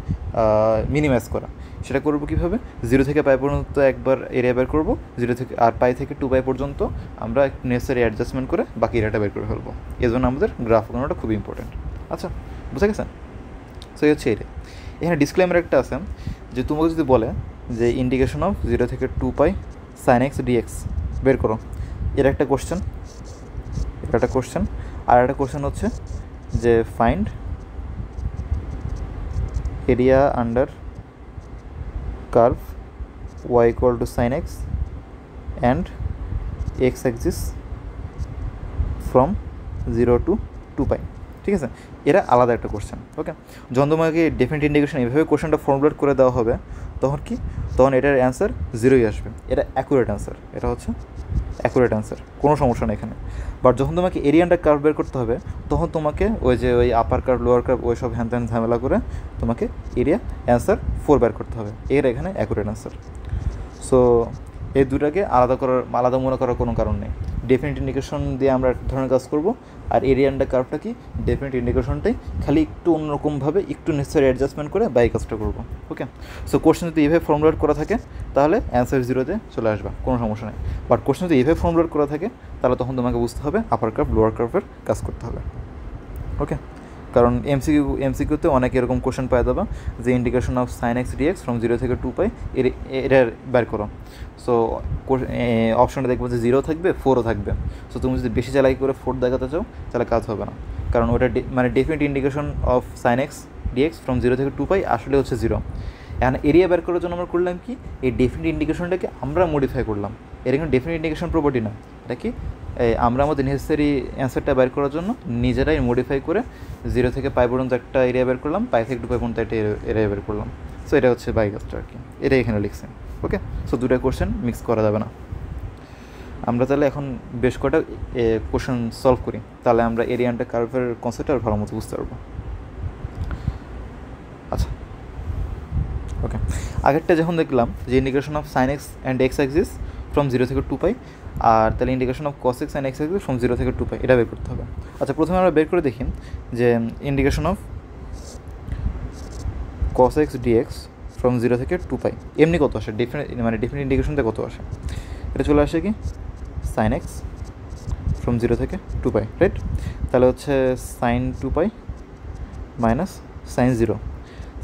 মিনিমাইজ করা। সেটা করবো কীভাবে, 0 থেকে π পর্যন্ত একবার এরিয়া বের করবো, 0 থেকে আর π থেকে 2π পর্যন্ত আমরা নেসেসারি অ্যাডজাস্টমেন্ট করে বাকি এরিয়াটা বের করে ফেলবো। এই জন্য আমাদের গ্রাফ বানানোটা খুবই ইম্পর্টেন্ট। আচ্ছা, বুঝা গেছে? সো এই হচ্ছে এটাই। এখানে ডিসক্লেমার একটা আছে, যে তোমাকে যদি বলে যে ইন্ডিকেশন অফ 0 থেকে 2π sin x dx বের করো, এটা একটা কোশ্চেন, আর একটা কোশ্চেন হচ্ছে যে find area under curve y = sin x and x axis from 0 to 2π, ঠিক আছে। এরা আলাদা একটা কোশ্চেন। ওকে, যখন তোমাকে ডেফিনিট ইন্ডিকেশন এইভাবে কোশ্চেনটা ফর্মুলেট করে দেওয়া হবে, তখন এটার অ্যান্সার 0ই আসবে। এটা অ্যাকুরেট অ্যান্সার, এটা হচ্ছে অ্যাকুরেট অ্যান্সার, কোনো সমস্যা নেই এখানে। বাট যখন তোমাকে এরিয়া আন্ডার কার্ভ বের করতে হবে, তখন তোমাকে ওই আপার কার্ভ লোয়ার কার্ভ ওই সব হ্যান ত্যান ঝামেলা করে তোমাকে এরিয়া অ্যান্সার 4 বের করতে হবে। এর এখানে অ্যাকুরেট অ্যান্সার। সো এই দুটাকে আলাদা মনে করার কোনো কারণ নেই। ডেফিনিট ইন্ডিকেশন দিয়ে আমরা এক ধরনের কাজ করব, আর এরিয়া আন্ডার কার্ভটা কি, ডেফিনিট ইন্ডিকেশনটাই খালি একটু অন্যরকমভাবে একটু নেসেসারি অ্যাডজাস্টমেন্ট করে বাই কাজটা করবো। ওকে, সো কোশ্চেন যদি এইভাবে ফর্মুলেট করা থাকে তাহলে অ্যান্সার 0-তে চলে আসবে, কোনো সমস্যা নেই। বাট কোশ্চেন যদি এইভাবে ফর্মুলেট করা থাকে তাহলে তখন তোমাকে বুঝতে হবে আপার কার্ভ লোয়ার কার্ভের কাজ করতে হবে। ওকে, কারণ এমসিকিউতে অনেক এরকম কোশ্চেন পাওয়া যাবে যে indication of sin x dx from 0 থেকে 2π এটার বের করো। সো অপশনটা দেখবো যে 0 থাকবে, 4ও থাকবে। সো তুমি যদি বেশি চালাই করে 4 দেখাতে চাও তাহলে কাজ হবে না, কারণ ওটা মানে definite indication of sin x dx from 0 থেকে 2π আসলে হচ্ছে 0। এখন এরিয়া বের করার জন্য আমরা করলাম কি, এই ডেফিনিট ইন্ডিকেশনটাকে আমরা মডিফাই করলাম। এর কিন্তু ডেফিনিট ইন্ডিকেশন প্রপার্টি না, এটা কি আমরা আমাদের নেসেসারি অ্যান্সারটা বের করার জন্য নিজেরাই মডিফাই করে 0 থেকে π পর্যন্ত একটা এরিয়া বের করলাম, π থেকে 2π পর্যন্ত একটা এরিয়া বের করলাম। সো এটা হচ্ছে বাই কাজটা আর কি, এটাই এখানে লিখছে। ওকে, সো দুটো কোশ্চেন মিক্স করা যাবে না। আমরা তাহলে এখন বেশ কটা কোশ্চেন সলভ করি, তাহলে আমরা এরিয়া আন্ডার কার্ভের কনসেপ্টটা আর ভালো মতো বুঝতে পারবো। আচ্ছা, ওকে, আগেরটা যখন দেখলাম যে indication of sin x and x axis from 0 থেকে 2π, আর তাহলে indication of cos x and x axis from 0 থেকে 2π, এটা বের করতে হবে। আচ্ছা, প্রথমে আমরা বের করে দেখি যে indication of cos x dx from 0 থেকে 2π এমনি কত আসে, ডেফিনিট ইন্ডিকেশনতে কত আসে। এটা চলে আসে কি sin x ফ্রম 0 থেকে 2π, রাইট। তাহলে হচ্ছে sin 2π minus sin 0,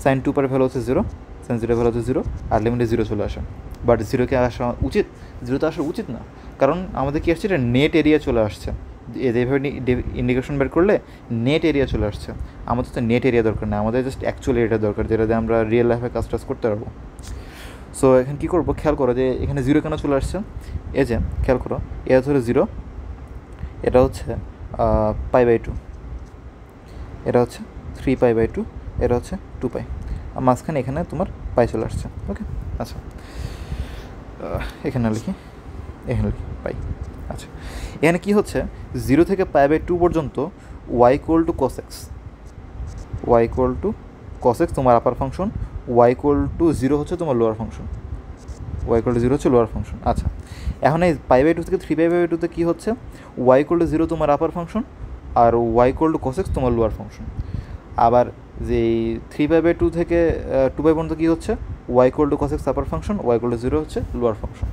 sin 2π value হচ্ছে 0, sin 0 ভ্যালু হচ্ছে 0, আর লিমিটে 0 চলে আসে। বাট 0কে আসা উচিত, 0 তো আসা উচিত না, কারণ আমাদের কি আসছে, এটা নেট এরিয়া চলে আসছে। এইভাবে ইন্ডিকেশন বের করলে নেট এরিয়া চলে আসছে। আমাদের তো নেট এরিয়া দরকার নেই, আমাদের জাস্ট অ্যাকচুয়াল এরিয়া দরকার, যেটা দিয়ে আমরা রিয়েল লাইফে কাজ করতে পারবো। সো এখন কী করবো, খেয়াল করো যে এখানে 0 কেন চলে আসছে। এই যে খেয়াল করো, এটা ধরো 0, এটা হচ্ছে π/2, এটা হচ্ছে 3π/2, এটা হচ্ছে 2π, আর মাঝখানে এখানে তোমার পাই চলে আসছে। ওকে, আচ্ছা, এখানে লিখি পাই। আচ্ছা, এখানে কি হচ্ছে, 0 থেকে π/2 পর্যন্ত y = cos x, তোমার আপার ফাংশন, y = 0 হচ্ছে তোমার লোয়ার ফাংশন, y = 0 হচ্ছে লোয়ার ফাংশন। আচ্ছা, এখন এই π/2 থেকে 3π/2তে কী হচ্ছে, y = 0 তোমার আপার ফাংশন, আর y = cos x তোমার লোয়ার ফাংশন। আবার যে 3π/2 থেকে 2π পর্যন্ত কী হচ্ছে, y = cos x আপার ফাংশন, y = 0 হচ্ছে লোয়ার ফাংশন।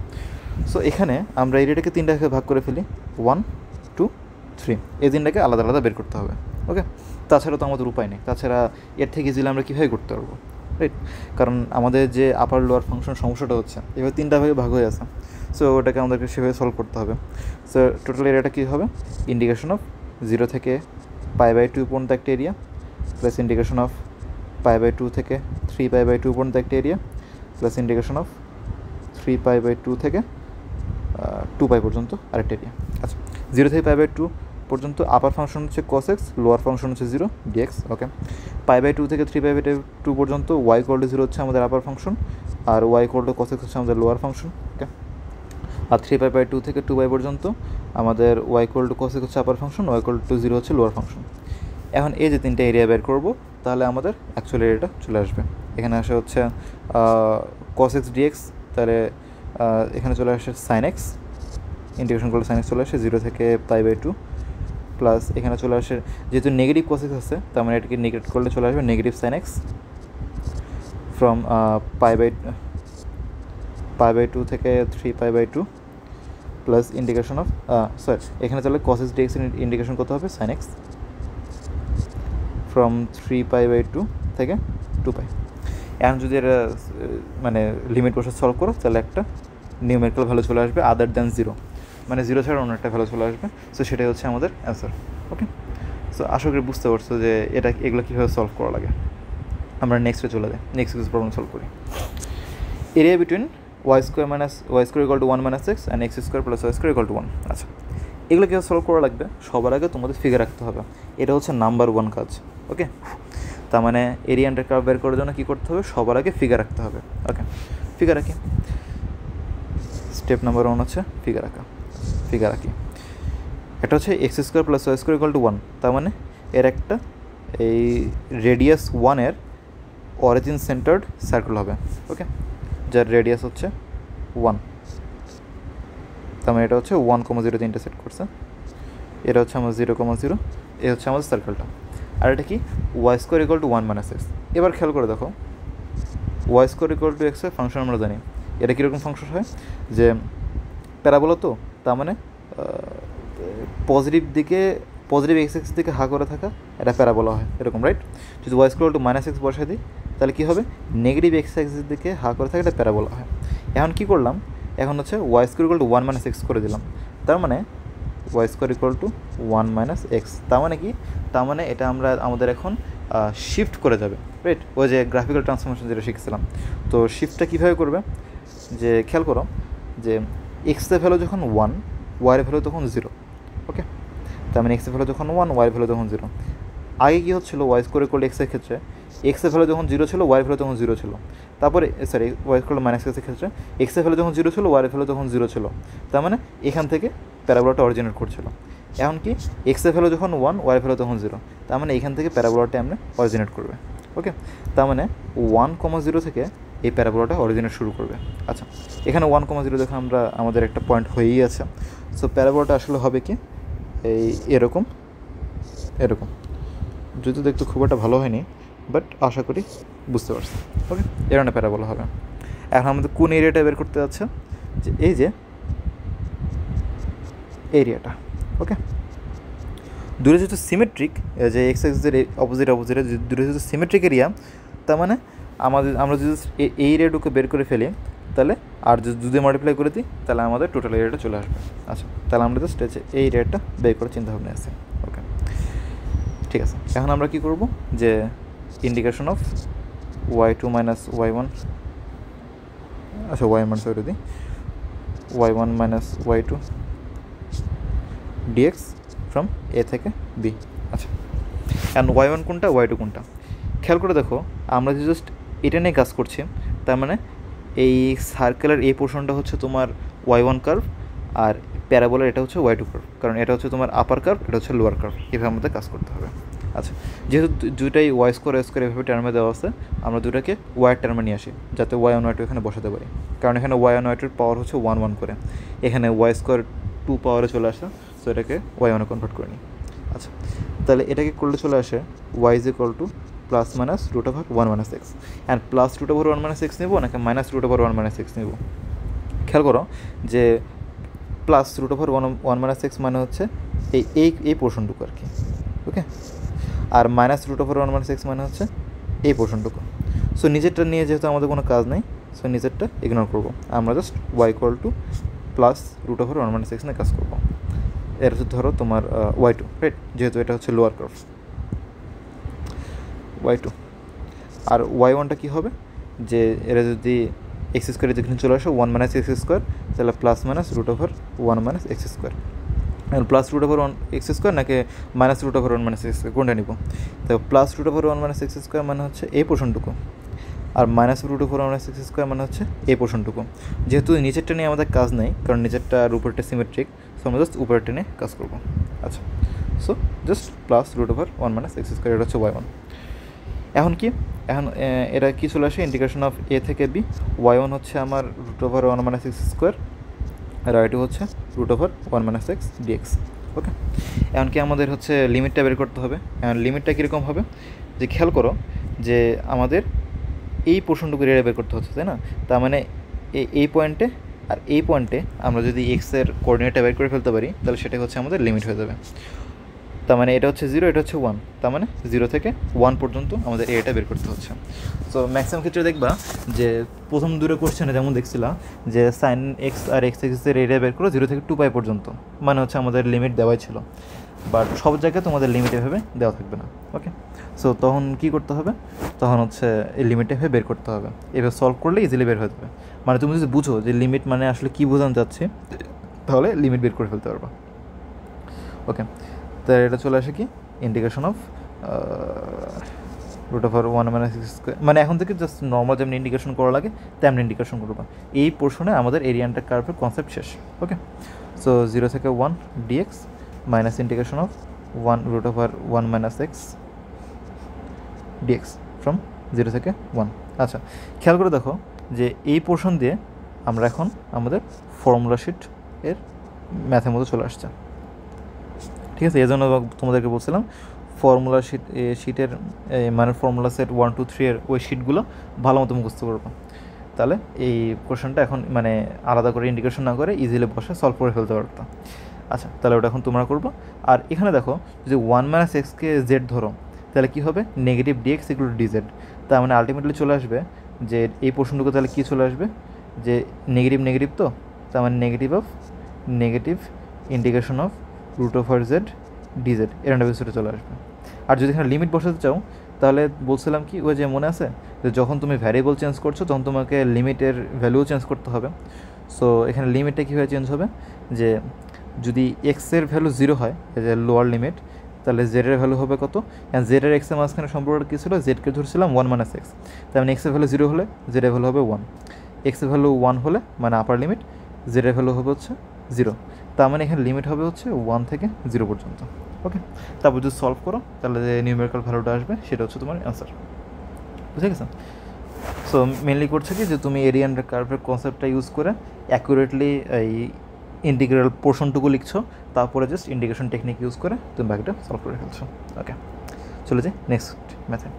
সো এখানে আমরা এরিয়াটাকে 3টা ভাগে ভাগ করে ফেলি, 1 2 3, এই 3টাকে আলাদা আলাদা বের করতে হবে। ওকে, তাছাড়া তো আমাদের উপায় নেই, তাছাড়া এর থেকে ইজিলি আমরা কীভাবে করতে পারবো, রাইট? কারণ আমাদের যে আপার লোয়ার ফাংশন সমস্যাটা হচ্ছে এবার 3টা ভাগে ভাগ হয়ে আছে, সো ওটাকে আমাদেরকে সেভাবে সলভ করতে হবে। সো টোটাল এরিয়াটা কী হবে, ইন্ডিকেশন অফ 0 থেকে π/2 পর্যন্ত একটা এরিয়া, প্লাস ইন্ডিকেশন অফ π/2 থেকে 3π/2 পর্যন্ত একটা এরিয়া, প্লাস ইন্ডিকেশন অফ 3π/2 থেকে 2π পর্যন্ত আরেকটা এরিয়া। আচ্ছা, 0 থেকে π/2 পর্যন্ত আপার ফাংশন হচ্ছে cos x, লোয়ার ফাংশন হচ্ছে 0 dx। ওকে, π/2 থেকে 3π/2 পর্যন্ত y = 0 হচ্ছে আমাদের আপার ফাংশন, আর y = cos x হচ্ছে আমাদের লোয়ার ফাংশন। ওকে, আর 3π/2 থেকে 2π পর্যন্ত আমাদের y = cos x হচ্ছে আপার ফাংশন, y = 0 হচ্ছে লোয়ার ফাংশন। এখন এই যে 3টা এরিয়া বের করব, তাহলে আমাদের অ্যাকচুয়াল এরিয়াটা চলে আসবে। এখানে আসে হচ্ছে cos x dx, তাহলে এখানে চলে আসে sin x, ইন্টিগ্রেশন করলে sin x চলে আসে 0 থেকে π/2, প্লাস এখানে চলে আসে যেহেতু নেগেটিভ cos x আছে, তার মানে এটাকে নেগেট করলে চলে আসবে নেগেটিভ sin x ফ্রম π/2 থেকে 3π/2, প্লাস ইন্টিগ্রেশন অফ এখানে চলে cos x dx ইন্টিগ্রেশন করতে হবে sin x ফ্রম 3π/2 থেকে 2π। এখন যদি এটা মানে লিমিট বসে সলভ করো, তাহলে একটা নিউমেরিক্যাল ভ্যালু চলে আসবে আদার দ্যান 0, মানে 0 ছাড়া অন্য একটা ভ্যালু চলে আসবে। সো সেটাই হচ্ছে আমাদের অ্যান্সার। ওকে, সো আশা করি বুঝতে পারছো যে এগুলো কীভাবে সলভ করা লাগে। আমরা নেক্সটে চলে যাই, নেক্সট কিছু প্রবলেম সলভ করি। Area between y² = 1 - x and x² + y² = 1। আচ্ছা, এগুলো কীভাবে সলভ করা লাগবে, সবার আগে তোমাদের ফিগার রাখতে হবে, এটা হচ্ছে নাম্বার 1 কাজ। ওকে, তার মানে এরিয়া আন্ডার কার্ভ বের করার জন্য কী করতে হবে, সবার আগে ফিগার রাখতে হবে। ওকে, ফিগার রাখি। স্টেপ নাম্বার 1 হচ্ছে ফিগার আঁকা। ফিগার আঁকি, এটা হচ্ছে x² + y² = 1, তার মানে এর একটা এই রেডিয়াস 1-এর অরিজিন সেন্টার্ড সার্কেল হবে। ওকে, যার রেডিয়াস হচ্ছে 1, তার মানে এটা হচ্ছে 1, 0 তিনটে সেট করছে, এটা হচ্ছে আমার 0, 0, এ হচ্ছে আমাদের সার্কেলটা। আর এটা কি, y² = 1 - x। এবার খেয়াল করে দেখো, y² = x এর ফাংশন আমরা জানি, এটা কীরকম ফাংশন হয়, যে প্যারাবোলা, তো তার মানে পজিটিভ x এক্সিস দিকে হা করে থাকা এটা প্যারাবোলা হয়, এরকম, রাইট? যদি y² = -x বসাই দিই, তাহলে কী হবে, নেগেটিভ x এক্সিস দিকে হা করে থাকা এটা প্যারাবোলা হয়। এখন কী করলাম, এখন হচ্ছে y² = 1 - x করে দিলাম, তার মানে y² = 1 - x, তার মানে কি, তার মানে এটা আমাদের এখন শিফট করে যাবে, রাইট? ওই যে গ্রাফিক্যাল ট্রান্সফরমেশন যেটা শিখছিলাম, তো শিফটটা কীভাবে করবে, যে খেয়াল করো যে এক্সের ভ্যালু যখন 1, ওয়াইয়ের ভ্যালু তখন 0। ওকে, তার মানে এক্সের ভ্যালু যখন 1, ওয়াইয়ের ভ্যালু তখন 0। আগে কী হচ্ছিলো, y² x এর ক্ষেত্রে এক্সের ভ্যালু যখন 0 ছিল, ওয়াইয়ের ভ্যালু তখন 0 ছিল। তারপরে y² - x এর ক্ষেত্রে এক্সের ভ্যালু যখন 0 ছিল, ওয়াইয়ের ভ্যালু তখন 0 ছিল, তার মানে এখান থেকে প্যারাবোলাটা অরিজিনেট করছিল। এখন কি, এক্সের ভ্যালু যখন 1, ওয়াইয়ের ভ্যালু তখন 0, তার মানে এখান থেকে প্যারাবোলাটা আমরা অরিজিনেট করবে। ওকে, তার মানে 1, 0 থেকে এই প্যারাবোলাটা অরিজিনেট শুরু করবে। আচ্ছা, এখানে 1, 0 দেখে আমাদের একটা পয়েন্ট হয়েই আছে। সো প্যারাবোলাটা আসলে হবে কি, এরকম, যদিও দেখতে খুব একটা ভালো হয়নি, বাট আশা করি বুঝতে পারছি। ওকে, এরকম একটা প্যারাবোলা হবে। এখন আমাদের কোন এরিয়াটা বের করতে যাচ্ছে, যে এই যে এরিয়াটা। ওকে, দূরে যেহেতু সিমেট্রিক, যে এক্স এক্সের অপোজিটে দূরে যেহেতু সিমেট্রিক এরিয়া, তার মানে আমরা যদি এই এরিয়াটুকু বের করে ফেলি, তাহলে আর যদি মাল্টিপ্লাই করে দিই, তাহলে আমাদের টোটাল এরিয়াটা চলে আসবে। আচ্ছা, তাহলে আমরা জাস্ট এই এরিয়াটা বের করার চিন্তাভাবনা আছে। ওকে, ঠিক আছে। এখন আমরা কী করব, যে ইন্ডিকেশন অফ y2 - y1, আচ্ছা y1 সরি দিই, y1 - y2 dx ফ্রম এ থেকে বি। আচ্ছা, অ্যান্ড y1 কোনটা, y2 কোনটা, খেয়াল করে দেখো, আমরা যে জাস্ট এটা নিয়ে কাজ করছি, তার মানে এই সার্কেলের এই পোর্শনটা হচ্ছে তোমার y1 কার্ভ, আর প্যারাবোলার এটা হচ্ছে y2 কার্ভ, কারণ এটা হচ্ছে তোমার আপার কার্ভ, এটা হচ্ছে লোয়ার কার্ভ, এভাবে আমাদের কাজ করতে হবে। আচ্ছা, যেহেতু দুইটাই y² এভাবে টার্মে দেওয়া আছে, আমরা দুটাকে ওয়াইয়ের টার্মে নিয়ে আসি, যাতে y1 y2 এখানে বসাতে পারি, কারণ এখানে y1 y2 পাওয়ার হচ্ছে 1 1 করে, এখানে y² 2 পাওয়ারে চলে আসে, সো এটাকে y1 কনভার্ট করে নিই। আচ্ছা, তাহলে এটাকে করলে চলে আসে y = +- √1 - x, অ্যান্ড +√1 - x নেব নাকি -√1 - x নেব, খেয়াল করো যে plus root over one minus x মানে হচ্ছে এই পোর্শনটুকু আর কি, ওকে। আর minus root over one minus x মানে হচ্ছে এই পোর্শনটুকু। সো নিজেরটা নিয়ে যেহেতু আমাদের কোনো কাজ নেই, সো নিজেরটা ইগনোর করবো, আমরা just y equal to plus root over one minus x নিয়ে কাজ করবো। এর হচ্ছে ধরো তোমার ওয়াই টু, রাইট, যেহেতু এটা হচ্ছে লোয়ার কার্ভ, ওয়াই টু। আর ওয়াই ওয়ানটা কী হবে, যে এরা যদি এক্স স্কোয়ারে যেখানে চলে আসে ওয়ান মাইনাস এক্স স্কোয়ার, তাহলে plus minus root over one minus x square. Plus root over one x square নাকি minus root over one minus x square, কোনটা নিব? তো plus root over one minus x square মানে হচ্ছে এই পোর্শনটুকু, আর minus root over one minus x square মানে হচ্ছে এই পোর্শনটুকু। যেহেতু নিচেরটা নিয়ে আমাদের কাজ নেই, কারণ নিচেরটা আর উপরটা সিমেট্রিক, সো আমরা জাস্ট উপরেরটা নিয়ে কাজ করবো। আচ্ছা, so just plus root over one minus x square, এটা হচ্ছে ওয়াই ওয়ান। এখন কি, এখন এটা কী চলে আসে, ইন্টিগ্রেশন অফ এ থেকে বি, ওয়াই ওয়ান হচ্ছে আমার root over one minus x square, আর ওয়াই টু হচ্ছে root over one minus x dx, okay. এখন কি আমাদের হচ্ছে লিমিটটা বের করতে হবে। এখন লিমিটটা কীরকম হবে, যে খেয়াল করো যে আমাদের এই পোর্শনটুকু এরিয়া বের করতে হচ্ছে, তাই না? তার মানে এই পয়েন্টে আর এই পয়েন্টে আমরা যদি এক্সের কোঅর্ডিনেটটা বের করে ফেলতে পারি, তাহলে সেটা হচ্ছে আমাদের লিমিট হয়ে যাবে। তার মানে এটা হচ্ছে 0, এটা হচ্ছে 1, তার মানে 0 থেকে 1 পর্যন্ত আমাদের এরিয়াটা বের করতে হচ্ছে। সো ম্যাক্সিমাম ক্ষেত্রে দেখবা যে প্রথম দুটো কোশ্চেনে যেমন দেখছিলাম যে সাইন এক্স আর এক্স এক্সের এরিয়া বের করো 0 থেকে 2π পর্যন্ত, মানে হচ্ছে আমাদের লিমিট দেওয়াই ছিল। বাট সব জায়গায় তোমাদের লিমিট এভাবে দেওয়া থাকবে না, ওকে। সো তখন কী করতে হবে, তখন হচ্ছে এই লিমিটটা এভাবে বের করতে হবে। এভাবে সলভ করলে ইজিলি বের হয়ে যাবে। মানে তুমি যদি বুঝো যে লিমিট মানে আসলে কী বোঝানো যাচ্ছে, তাহলে লিমিট বের করে ফেলতে পারবা, ওকে। তো এটা চলে আসে কি, integration of root over one minus x square, মানে এখন থেকে জাস্ট নর্মাল যেমন ইন্টিগ্রেশন করা লাগে তেমনি ইন্টিগ্রেশন করবা। এই পোর্শনে আমাদের এরিয়া আন্ডার কার্ভের কনসেপ্ট শেষ, ওকে। সো 0 থেকে 1 dx minus integration of 1 root over 1 minus x dx from 0 থেকে 1। আচ্ছা, খেয়াল করে দেখো যে এই পোর্শন দিয়ে আমরা এখন আমাদের ফর্মুলা শিট এর ম্যাথের মতো চলে আসছে, ঠিক আছে। এই জন্য তোমাদেরকে বলছিলাম ফর্মুলা শিটের মানে ফর্মুলা সেট 1 2 3 এর ওই শিটগুলো ভালো মতো মুখস্থ করবো, তাহলে এই কোশ্চেনটা এখন মানে আলাদা করে ইন্ডিকেশন না করে ইজিলি বসে সলভ করে ফেলতে পারতাম। আচ্ছা, তাহলে ওটা এখন তোমরা করবো। আর এখানে দেখো যদি 1 মাইনাস এক্সকে জেড ধরো, তাহলে কী হবে, negative dx equal to dz. তার মানে আলটিমেটলি চলে আসবে যে এই পোর্শনটুকু তাহলে কী চলে আসবে, যে নেগেটিভ নেগেটিভ, তো তার মানে negative integration of root over z dz এরকম বিষয়টা চলে আসবে। আর যদি এখানে লিমিট বসাতে চাও, তাহলে বলছিলাম কি, ওই যে মনে আছে যে যখন তুমি ভ্যারিয়েবল চেঞ্জ করছো তখন তোমাকে লিমিটের ভ্যালুও চেঞ্জ করতে হবে। সো এখানে লিমিটটা কীভাবে চেঞ্জ হবে, যে যদি এক্সের ভ্যালু 0 হয়, এই যে লোয়ার লিমিট, তাহলে জেডের ভ্যালু হবে কত, জেডের এক্সের মাঝখানে সম্পর্কটা কী ছিল, জেডকে ধরছিলাম 1 মাইনাস এক্স, তার মানে এক্সের ভ্যালু 0 হলে জেডের ভ্যালু হবে 1, এক্সের ভ্যালু 1 হলে মানে আপার লিমিট, জেডের ভ্যালু হবে হচ্ছে 0, তার মানে এখানে লিমিট হবে হচ্ছে 1 থেকে 0 পর্যন্ত, ওকে। তারপর যদি সলভ করো তাহলে যে নিউমেরিক্যাল ভ্যালুটা আসবে সেটা হচ্ছে তোমার অ্যান্সার, বুঝে গেছে। সো মেনলি করছে কি, যে তুমি এরিয়া আন্ডার কার্ভের কনসেপ্টটা ইউজ করে অ্যাকুরেটলি এই ইন্টিগ্রাল পোর্শনটুকু লিখছো, তারপরে জাস্ট ইন্টিগ্রেশন টেকনিক ইউজ করে তুমি বাকিটা সলভ করে ফেলছো, ওকে। চলে যাই next method,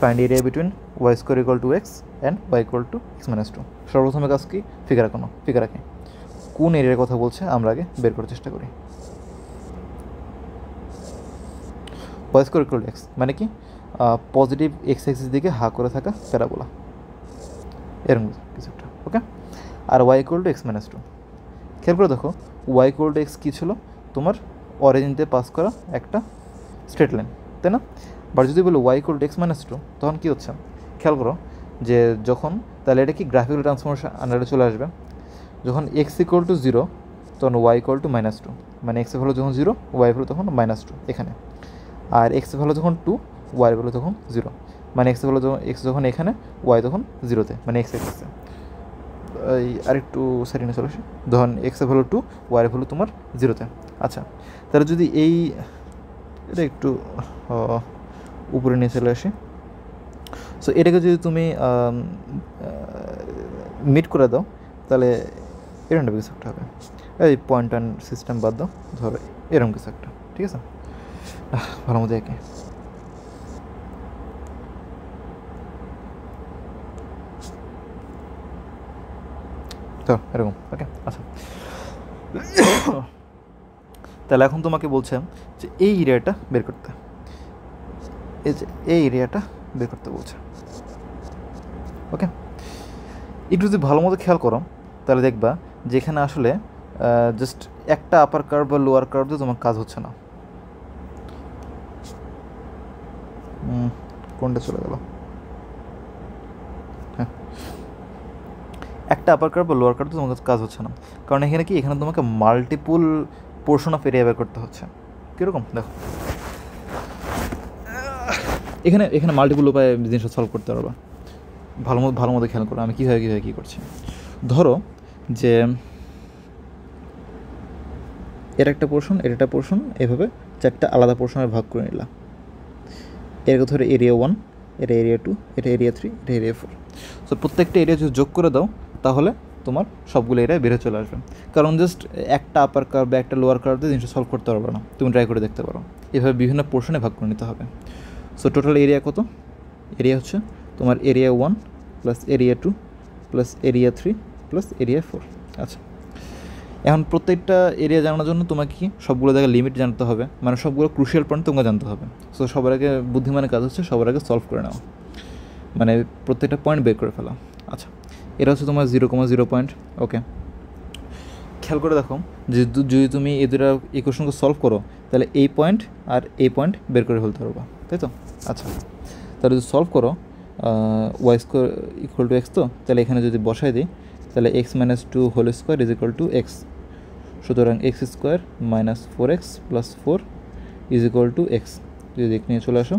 find area between y square equal to x and y equal to x minus 2। সর্বপ্রথমে কাজ কি, ফিগার আঁকে কোন এরিয়ার কথা বলছে আমরা আগে বের করার চেষ্টা করি। Y square equal to x মানে কি, পজিটিভ এক্স এক্সিস দিকে হা করে থাকা প্যারাবোলা, এরকম কিছু একটা, ওকে। আর y equal to x minus 2, খেয়াল করে দেখো ওয়াই ইকুয়াল টু এক্স কী ছিল, তোমার অরিজিন দিয়ে পাস করা একটা স্ট্রেট লাইন, তাই না? বাট যদি বলো y equal to x minus 2, তখন কী হচ্ছে খেয়াল করো, যে যখন তাহলে এটা কি গ্রাফিক্যাল ট্রান্সফরমেশন আন্ডারে চলে আসবে। যখন এক্স ইকুয়াল টু 0 তখন ওয়াই ইকুয়াল টু মাইনাস 2, মানে এক্সের ভ্যালু যখন 0 ওয়াই ভ্যালু তখন মাইনাস 2 এখানে, আর এক্সের ভ্যালু যখন 2 ওয়াই ভ্যালু তখন 0, মানে এক্সের ভ্যালু যখন এক্স যখন এখানে ওয়াই তখন 0-তে, মানে এক্স এক্সে। এই আরেকটু সেটিংয়ে চলে আসে, যখন এক্সের ভ্যালু 2 ওয়াই ভ্যালু তোমার 0-তে। আচ্ছা, তাহলে যদি এটা একটু উপরে নিয়ে চলে আসে, সো এটাকে যদি তুমি মিট করে দাও, তাহলে এরকম কিছু একটা হবে, এই পয়েন্ট অ্যান্ড সিস্টেম বাদ দাও, ধরো এরকম কিছু একটা, ঠিক আছে। ভালো মতো একে তো এরকম, ওকে। আচ্ছা, তাহলে এখন তোমাকে বলছে যে এই এরিয়াটা বের করতে, এই যে এই এরিয়াটা বের করতে বলছে, ওকে। একটু যদি ভালো মতো খেয়াল করো তাহলে দেখবা যেখানে আসলে জাস্ট একটা আপার কার্ভ বা লোয়ার কার্ভ দিয়ে তোমার কাজ হচ্ছে না। কোনটা চলে গেল? হ্যাঁ, একটা আপার কার্ভ বা লোয়ার কার্ভ দিয়ে তোমার কাজ হচ্ছে না, কারণ এখানে কি, এখানে তোমাকে মাল্টিপুল পোর্শন অফ এরিয়া বের করতে হচ্ছে। কীরকম দেখো, এখানে এখানে মাল্টিপুল উপায়ে জিনিসটা সলভ করতে পারবা। ভালো মতো খেয়াল করো আমি কীভাবে কী করছি। ধরো যে এর একটা পোর্শন, এর একটা পোর্শন, এভাবে চারটা আলাদা পোর্শনে ভাগ করে নিলাম। এর ধরে এরিয়া 1, এটা এরিয়া 2, এটা এরিয়া 3, এটা এরিয়া 4। সো প্রত্যেকটা এরিয়া যদি যোগ করে দাও তাহলে তোমার সবগুলো এরিয়া বেড়ে চলে আসবে। কারণ জাস্ট একটা আপার কার্ভ বা একটা লোয়ার কার্ভ দিয়ে জিনিসটা সলভ করতে পারবে না, তুমি ট্রাই করে দেখতে পারো। এভাবে বিভিন্ন পোর্শনে ভাগ করে নিতে হবে। সো টোটাল এরিয়া কত? এরিয়া হচ্ছে তোমার area 1 plus area 2 plus area 3 plus area 4। আচ্ছা, এখন প্রত্যেকটা এরিয়া জানার জন্য তোমাকে কি সবগুলো জায়গায় লিমিট জানতে হবে, মানে সবগুলো ক্রুশিয়াল পয়েন্ট তোমাকে জানতে হবে। সো সবার আগে বুদ্ধিমানের কাজ হচ্ছে সবার আগে সলভ করে নেওয়া, মানে প্রত্যেকটা পয়েন্ট বের করে ফেলা। আচ্ছা, এটা হচ্ছে তোমার 0,0 পয়েন্ট, ওকে। খেয়াল করে দেখো যে যদি তুমি এই দুটো ইকুয়েশনকে সলভ করো তাহলে এই পয়েন্ট আর এই পয়েন্ট বের করে ফেলতে পারবা, তাই তো? আচ্ছা, তাহলে যদি সলভ করো y square equal to x, তো তাহলে এখানে যদি বসাই দিই তাহলে x - 2 whole square is equal to x. সুতরাং x square minus 4x plus 4 is equal to x. যদি দিক নিয়ে চলে আসো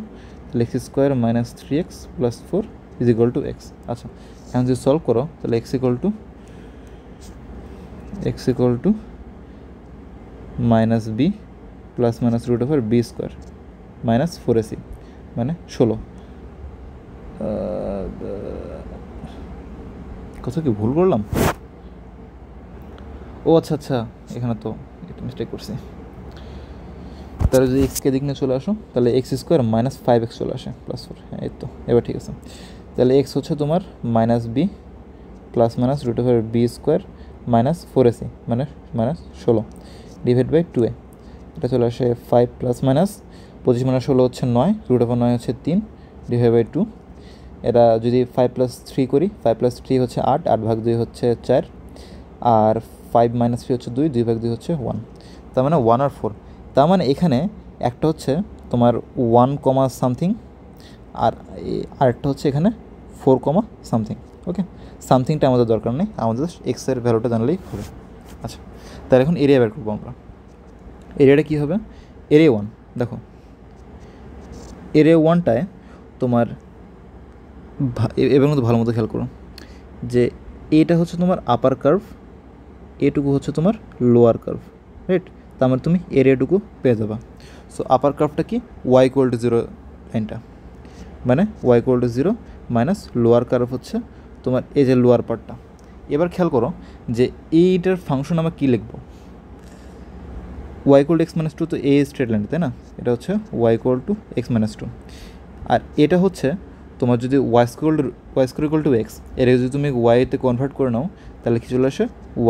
তাহলে x square minus 3x plus 4 is equal to x. আচ্ছা, এখন যদি সলভ করো তাহলে x equal to minus b plus minus root over b square minus 4ac মানে 16। কথা কি ভুল করলাম? ও আচ্ছা, এখানে তো একটু মিস্টেক করছি। তাহলে যদি এক্সকে দিক নিয়ে চলে আসো তাহলে এক্স স্কোয়ার মাইনাস 5x চলে আসে প্লাস 4। হ্যাঁ, এই তো এবার ঠিক আছে। তাহলে এক্স হচ্ছে তোমার minus b plus minus root over b square minus 4ac মানে মাইনাস 16 ডিভাইড বাই 2a। এটা চলে আসে 5 প্লাস মাইনাস 25 মানে 16 হচ্ছে 9, রুট ওভার 9 হচ্ছে 3 ডিভাইড বাই 2। এটা যদি 5 + 3 করি, 5 + 3 হচ্ছে 8, 8 ভাগ 2 হচ্ছে 4, আর 5 - 3 হচ্ছে 2, 2 ভাগ 2 হচ্ছে 1, তার মানে 1 আর 4। তার মানে এখানে একটা হচ্ছে তোমার 1, সামথিং, আর আরেকটা হচ্ছে এখানে 4, সামথিং। ওকে, সামথিংটা আমাদের দরকার নেই, আমাদের এক্সের ভ্যালুটা জানলেই হবে। আচ্ছা, তাহলে এখন এরিয়া বের করবো আমরা। এরিয়াটা কী হবে? এরিয়া 1, দেখো এরিয়া 1টায় তোমার এবং ভালো মতো খেয়াল করো যে এটা হচ্ছে তোমার আপার কার্ভ, এটুকু হচ্ছে তোমার লোয়ার কার্ভ, রাইট? তার মানে তুমি এরিয়াটুকু পেয়ে যাবা। সো আপার কার্ভটা কি? y = 0 লাইনটা, মানে y = 0 মাইনাস লোয়ার কার্ভ হচ্ছে তোমার এই যে লোয়ার পার্টটা। এবার খেয়াল করো যে এইটার ফাংশন আমরা কী লিখব? y = x - 2, তো এই স্ট্রেট লাইন, তাই না? এটা হচ্ছে y = x - 2, আর এটা হচ্ছে তোমার যদি y = x, এর যদি তুমি y-তে কনভার্ট করে নাও তাহলে কী চলে আসে?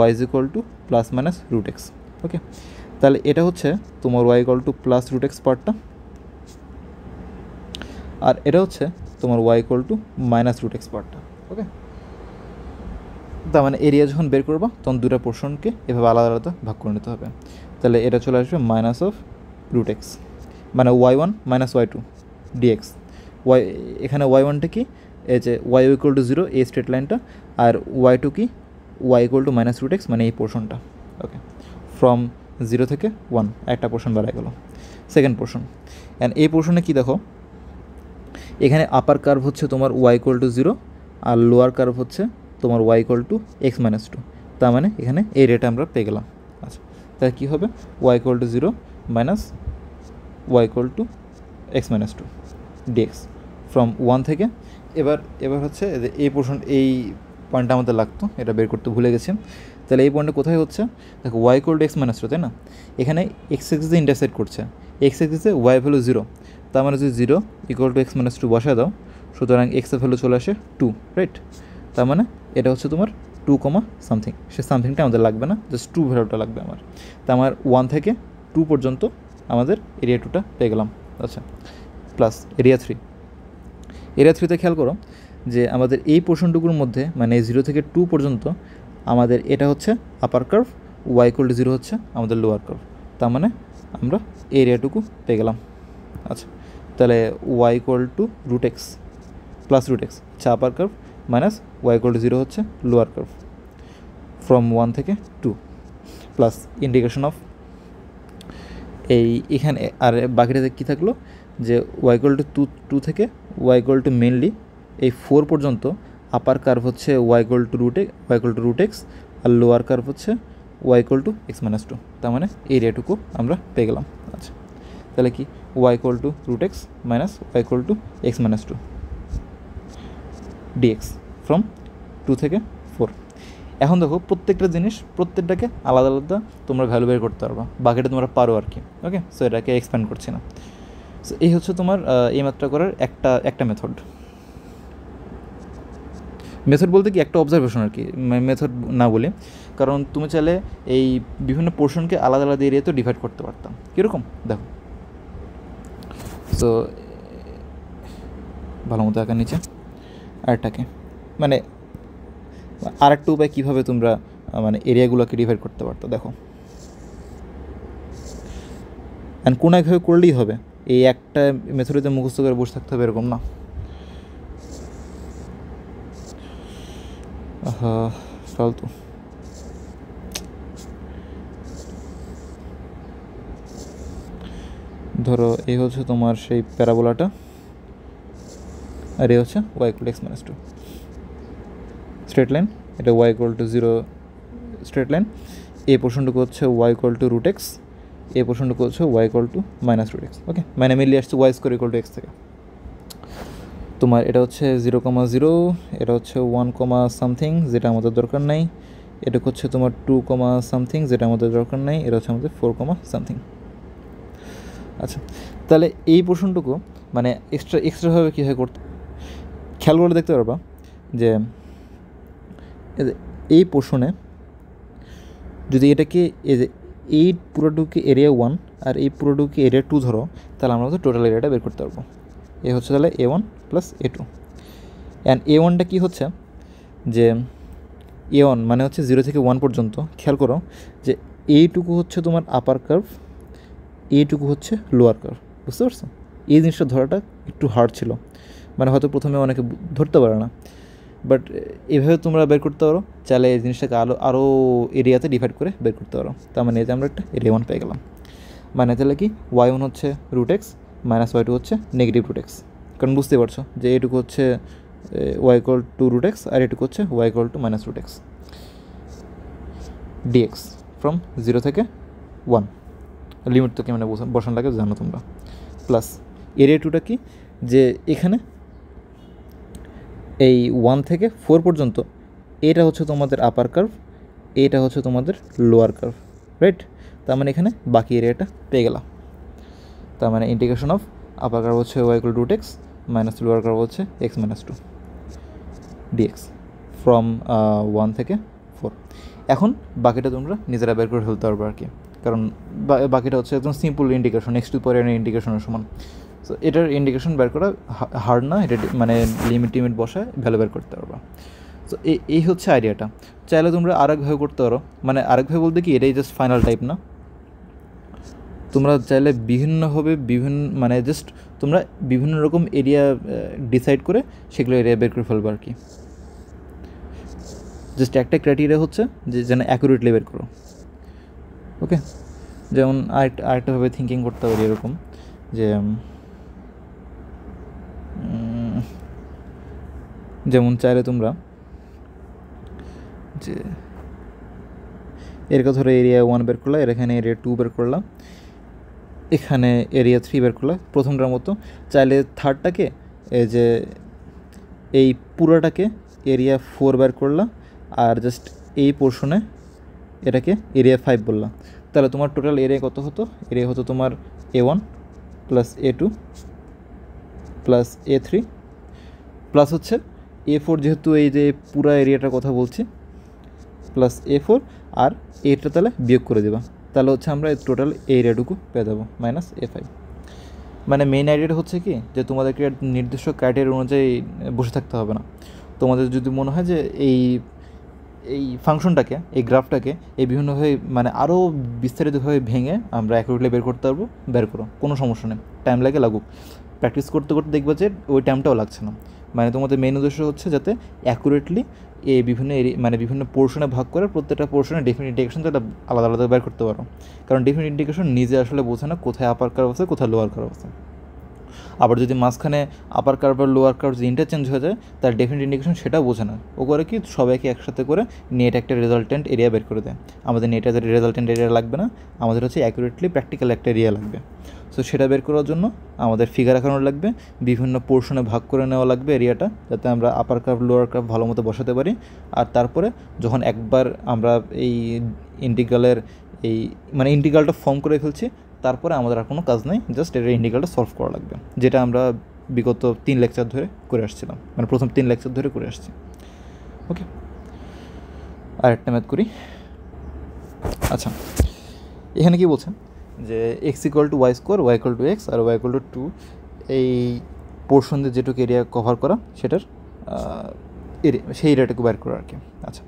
y = +-√x। ওকে, তাহলে এটা হচ্ছে তোমার y = +√x পার্টটা, আর এটা হচ্ছে তোমার y = -√x পার্টটা। ওকে, তার মানে এরিয়া যখন বের করবা তখন দুটো পোর্শনকে এভাবে আলাদা আলাদা ভাগ করে নিতে হবে। তাহলে এটা চলে আসবে -√x, মানে y1 - y2 dx। এখানে y1টা কি? এই যে y = 0 এই স্ট্রেট লাইনটা, আর y2 কি? y = -√x মানে এই পোর্শনটা। ওকে, ফ্রম 0 থেকে 1 একটা পোর্শন বাড়ায় গেল। সেকেন্ড পোর্শন, অ্যান্ড এই পোর্শনে কি দেখো, এখানে আপার কার্ভ হচ্ছে তোমার y = 0 আর লোয়ার কার্ভ হচ্ছে তোমার y = x - 2, তার মানে এখানে এই রেটা আমরা পেয়ে গেলাম। আচ্ছা, তাহলে কী হবে? y = 0 minus y = x - 2 dx from 1 থেকে। এবার হচ্ছে এই পোর্শন, এই পয়েন্টটা আমাদের লাগতো, এটা বের করতে ভুলে গেছি। তাহলে এই পয়েন্টটা কোথায় হচ্ছে? দেখো y = x - 2, তাই না? এখানে x অ্যাক্সিসে ইন্টারসেক্ট করছে, x অ্যাক্সিসে y ভ্যালু 0, তার মানে যদি 0 = x - 2 বসায় দাও, সুতরাং x এর ভ্যালু চলে আসে 2, রাইট? তার মানে এটা হচ্ছে তোমার টু কমা সামথিং, সে সামথিংটা আমাদের লাগবে না, জাস্ট টু ভ্যালুটা লাগবে আমার। তা আমার 1 থেকে 2 পর্যন্ত আমাদের এরিয়া 2টা পেয়ে গেলাম। আচ্ছা, প্লাস এরিয়া 3। এরিয়া 3তে খেয়াল করো যে আমাদের এই পোর্শনটুকুর মধ্যে মানে 0 থেকে 2 পর্যন্ত আমাদের এটা হচ্ছে আপার কার্ভ, y=0 হচ্ছে আমাদের লোয়ার কার্ভ। তার মানে আমরা এরিয়াটুকু পেয়ে গেলাম। আচ্ছা, তাহলে y=√x প্লাস √x হচ্ছে আপার কার্ভ, মাইনাস y=0 হচ্ছে লোয়ার কার্ভ ফ্রম 1 থেকে 2, প্লাস ইন্টিগ্রেশন অফ এই এখানে আর বাকিটাতে কী থাকলো যে y=2 থেকে মেনলি এই 4 পর্যন্ত আপার কার্ভ হচ্ছে y=√x আর লোয়ার কার্ভ হচ্ছে y=x-2। তার মানে এরিয়াটুকু আমরা পেয়ে গেলাম। আচ্ছা, তাহলে কি y=√x minus y=x-2 dx from 2 থেকে 4। এখন দেখো প্রত্যেকটা জিনিস প্রত্যেকটাকে আলাদা আলাদা তোমরা ভ্যালু বের করতে পারবা, বাকিটা তোমরা পারো আর কি। ওকে, সো এটাকে এক্সপ্যান্ড করছি না। সো এই হচ্ছে তোমার এই ম্যাথটা করার একটা মেথড বলতে কি একটা অবজারভেশন আর কি, মেথড না বলি, কারণ তুমি চাইলে এই বিভিন্ন পোর্শনকে আলাদা আলাদা এরিয়াতেও ডিভাইড করতে পারতাম। কীরকম দেখো, সো ভালো মতো আঁকার নিচে আরেকটাকে মানে আরেকটা উপায় কীভাবে তোমরা মানে এরিয়াগুলোকে ডিভাইড করতে পারতো দেখো। অ্যান্ড কোনো একভাবে করলেই হবে, এই একটা মেথডে মুখস্থ করে বসে থাকতে হবে এরকম না। ফালতু। ধরো এই হচ্ছে তোমার সেই প্যারাবোলাটা, আর এই হচ্ছে y=x-2 স্ট্রেট লাইন, এটা y=0 স্ট্রেট লাইন। এই পোর্শনটুকু হচ্ছে y=√x, এই পোর্শনটুকু হচ্ছে y=-√x। ওকে, মানে মিলিয়ে আসছে y² x থেকে। তোমার এটা হচ্ছে 0,0, এটা হচ্ছে 1, সামথিং যেটা আমাদের দরকার নাই, এটা হচ্ছে তোমার 2, সামথিং যেটা আমাদের দরকার নাই, এটা হচ্ছে আমাদের 4, সামথিং। আচ্ছা, তাহলে এই পোর্শনটুকু মানে এক্সট্রাভাবে কীভাবে করতে খেয়াল করে দেখতে পারবা যে এই পোর্শনে যদি এটাকে এই পুরোটুকু এরিয়া 1 আর এই পুরোটুকু এরিয়া 2 ধরো, তাহলে আমরা তো টোটাল এরিয়াটা বের করতে পারবো। এ হচ্ছে তাহলে a1 প্লাস a2, অ্যান্ড a1টা কী হচ্ছে যে a1 মানে হচ্ছে 0 থেকে 1 পর্যন্ত। খেয়াল করো যে এইটুকু হচ্ছে তোমার আপার কার্ভ, এইটুকু হচ্ছে লোয়ার কার্ভ। বুঝতে পারছো? এই জিনিসটা ধরাটা একটু হার্ড ছিল, মানে হয়তো প্রথমে অনেকে ধরতে পারে না, বাট এভাবে তোমরা বের করতে পারো। চাইলে এই জিনিসটাকে আরও এরিয়াতে ডিভাইড করে বের করতে পারো। তার মানে এতে আমরা একটা এরিয়া 1 পেয়ে গেলাম। মানে তাহলে কি y1 হচ্ছে √x মাইনাস y2 হচ্ছে -√x, কারণ বুঝতে পারছো যে এইটুকু হচ্ছে y=√x আর এটুকু হচ্ছে y=-√x dx ফ্রম 0 থেকে 1। লিমিট তো কেমন বসান লাগে জানো তোমরা। প্লাস এরিয়া 2টা কি যে এখানে এই 1 থেকে 4 পর্যন্ত এটা হচ্ছে তোমাদের আপার কার্ভ, এটা হচ্ছে তোমাদের লোয়ার কার্ভ, রাইট? তার মানে এখানে বাকি এরিয়াটা পেয়ে গেলাম। তার মানে ইন্টিগ্রেশন অফ আপার কার্ভ হচ্ছে y=√x মাইনাস লোয়ার কার্ভ হচ্ছে x-2 dx ফ্রম 1 থেকে 4। এখন বাকিটা তোমরা নিজেরা বের করে ফেলতে পারবে আর কি, কারণ বাকিটা হচ্ছে একদম সিম্পল ইন্টিগ্রেশন, x টু পাওয়ার n ইন্টিগ্রেশনের সমান। সো এটার ইন্ডিকেশন বের করা হার্ড না, এটা মানে লিমিট বসায় ভ্যালু বের করতে পারবা। সো এই হচ্ছে আইডিয়াটা। চাইলে তোমরা আরেকভাবে করতে পারো, মানে আরেকভাবে বলতে কি এটাই জাস্ট ফাইনাল টাইপ না, তোমরা চাইলে বিভিন্নভাবে মানে জাস্ট তোমরা বিভিন্ন রকম এরিয়া ডিসাইড করে সেগুলো এরিয়া বের করে ফেলবো আর কি। জাস্ট একটা ক্রাইটেরিয়া হচ্ছে যে যেন অ্যাকুরেটলি বের করো। ওকে, যেমন আরেকটাভাবে থিঙ্কিং করতে পারি এরকম যে যেমন চাইলে তোমরা যে এর কথা ধরো এরিয়া 1 বের করলা, এর এখানে এরিয়া 2 বের করলাম, এখানে এরিয়া 3 বের করলা প্রথমটার মতো। চাইলে থার্ডটাকে যে এই পুরোটাকে এরিয়া 4 বের করলা, আর জাস্ট এই পোর্শনে এটাকে এরিয়া 5 বললাম, তাহলে তোমার টোটাল এরিয়া কত হতো? এরিয়া হতো তোমার a1 plus a2 plus a3 plus হচ্ছে a4, যেহেতু এই যে পুরো এরিয়াটার কথা বলছি প্লাস A4 আর এটা তাহলে বিয়োগ করে দেবা, তাহলে হচ্ছে আমরা টোটাল এরিয়াটুকু পেয়ে যাবো মাইনাস A5। মানে মেইন আইডিয়াটা হচ্ছে কি যে তোমাদেরকে নির্দিষ্ট ক্রাইটেরিয়া অনুযায়ী বসে থাকতে হবে না। তোমাদের যদি মনে হয় যে এই এই ফাংশনটাকে, এই গ্রাফটাকে এই বিভিন্নভাবে মানে আরও বিস্তারিতভাবে ভেঙে আমরা অ্যাকুরেটলি বের করতে পারবো, বের করো, কোনো সমস্যা নেই, টাইম লাগে লাগুক। প্র্যাকটিস করতে করতে দেখবে যে ওই টাইমটাও লাগছে না। মানে তোমাদের মেইন উদ্দেশ্য হচ্ছে যাতে অ্যাকুরেটলি এই বিভিন্ন মানে বিভিন্ন পোর্শনে ভাগ করে প্রত্যেকটা পোর্শনে ডেফিনিট ইন্ডিকেশন তারা আলাদা আলাদা বের করতে পারো। কারণ ডেফিনিট ইন্ডিকেশন নিজে আসলে বোঝে না কোথায় আপার কার্ভ আছে কোথায় লোয়ার কার্ভ আছে। আবার যদি মাঝখানে আপার কার্ভ আর লোয়ার কার্ভ যদি ইন্টারচেঞ্জ হয়ে যায় তার ডেফিনিট ইন্ডিকেশন সেটাও বোঝে না। ও করে কি সবাইকে একসাথে করে নেট একটা রেজাল্টেন্ট এরিয়া বের করে দেয়। আমাদের নেট রেজাল্টেন্ট এরিয়া লাগবে না, আমাদের হচ্ছে অ্যাকুরেটলি প্র্যাকটিক্যাল একটা এরিয়া লাগবে। সো সেটা বের করার জন্য আমাদের ফিগার আঁকানো লাগবে, বিভিন্ন পোর্শনে ভাগ করে নেওয়া লাগবে এরিয়াটা, যাতে আমরা আপার কার্ভ লোয়ার কার্ভ ভালো মতো বসাতে পারি। আর তারপরে যখন একবার আমরা এই ইন্টিগ্রালের এই মানে ইন্টিগ্রালটা ফর্ম করে ফেলছি, তারপরে আমাদের আর কোনো কাজ নেই, জাস্ট এর ইন্টিগ্রালটা সলভ করা লাগবে, যেটা আমরা বিগত 3 লেকচার ধরে করে আসছিলাম, মানে প্রথম 3 লেকচার ধরে করে আসছি। ওকে, আর একটা ম্যাথ করি। আচ্ছা, এখানে কি বলছেন যে x equal to y square, y equal to x আর ওয়াই ইকুয়াল টু 2, এই পোর্শন দিয়ে যেটুকু এরিয়া কভার করা সেটার সেই এরিয়াটাকে বের করা আর কি। আচ্ছা,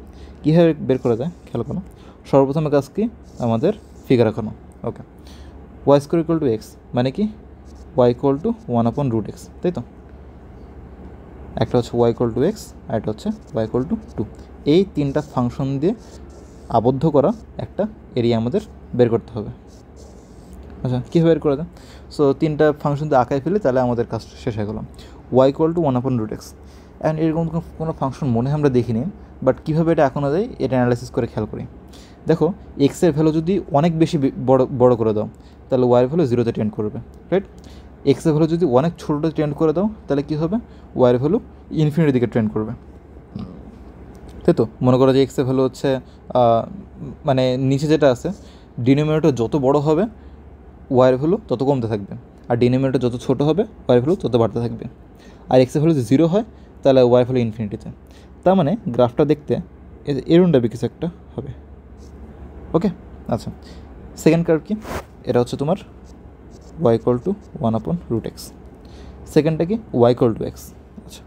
কীভাবে বের করা যায় খেয়াল করো। সর্বপ্রথমে কাজ কি আমাদের ফিগার আঁকানো। Okay, y square equal to x মানে কি ওয়াই ইকুয়াল টু 1/√x, তাই তো? একটা হচ্ছে ওয়াই ইকুয়াল টু এক্স আর একটা হচ্ছে ওয়াই ইকুয়াল টু 2। এই তিনটা ফাংশন দিয়ে আবদ্ধ করা একটা এরিয়া আমাদের বের করতে হবে। আচ্ছা, কীভাবে বের করে দেয়? সো তিনটা ফাংশন দিয়ে আঁকায় ফেলে তাহলে আমাদের কাজ শেষ হয়ে গেল। Y equal two 1/√x, and এরকম কোনো ফাংশন মনে হয় আমরা দেখিনি, বাট কীভাবে এটা এখনও দেয় এটা অ্যানালাইসিস করে খেয়াল করি। দেখো, এক্সের ভ্যালু যদি অনেক বেশি বড় করে দাও তাহলে ওয়াইয়ের ভ্যালু 0-তে টেন্ড করবে, রাইট? এক্সের ভ্যালু যদি অনেক ছোটোতে ট্রেন্ড করে দাও তাহলে কী হবে, ওয়াইয়ের ভ্যালু ইনফিনিটির দিকে ট্রেন্ড করবে, তাই তো? মনে করো যে এক্সের ভ্যালু হচ্ছে মানে নিচে যেটা আছে ডিনোমিনেটর যত বড় হবে ওয়াইয়ের ভ্যালু তত কমতে থাকবে, আর ডিনোমিনেটর যত ছোটো হবে ওয়াইয়ের ভ্যালু তত বাড়তে থাকবে। আর এক্সের ভ্যালু যদি 0 হয় তাহলে ওয়াইয়ের ভ্যালু ইনফিনিটিতে। তার মানে গ্রাফটা দেখতে এরকম টাইপের কিছু একটা হবে। ওকে, আচ্ছা, সেকেন্ড কার্ভ কি? এটা হচ্ছে তোমার ওয়াই ইকুয়াল টু 1/√x। সেকেন্ডটা কি ওয়াই ইকুয়াল টু এক্স, আচ্ছা,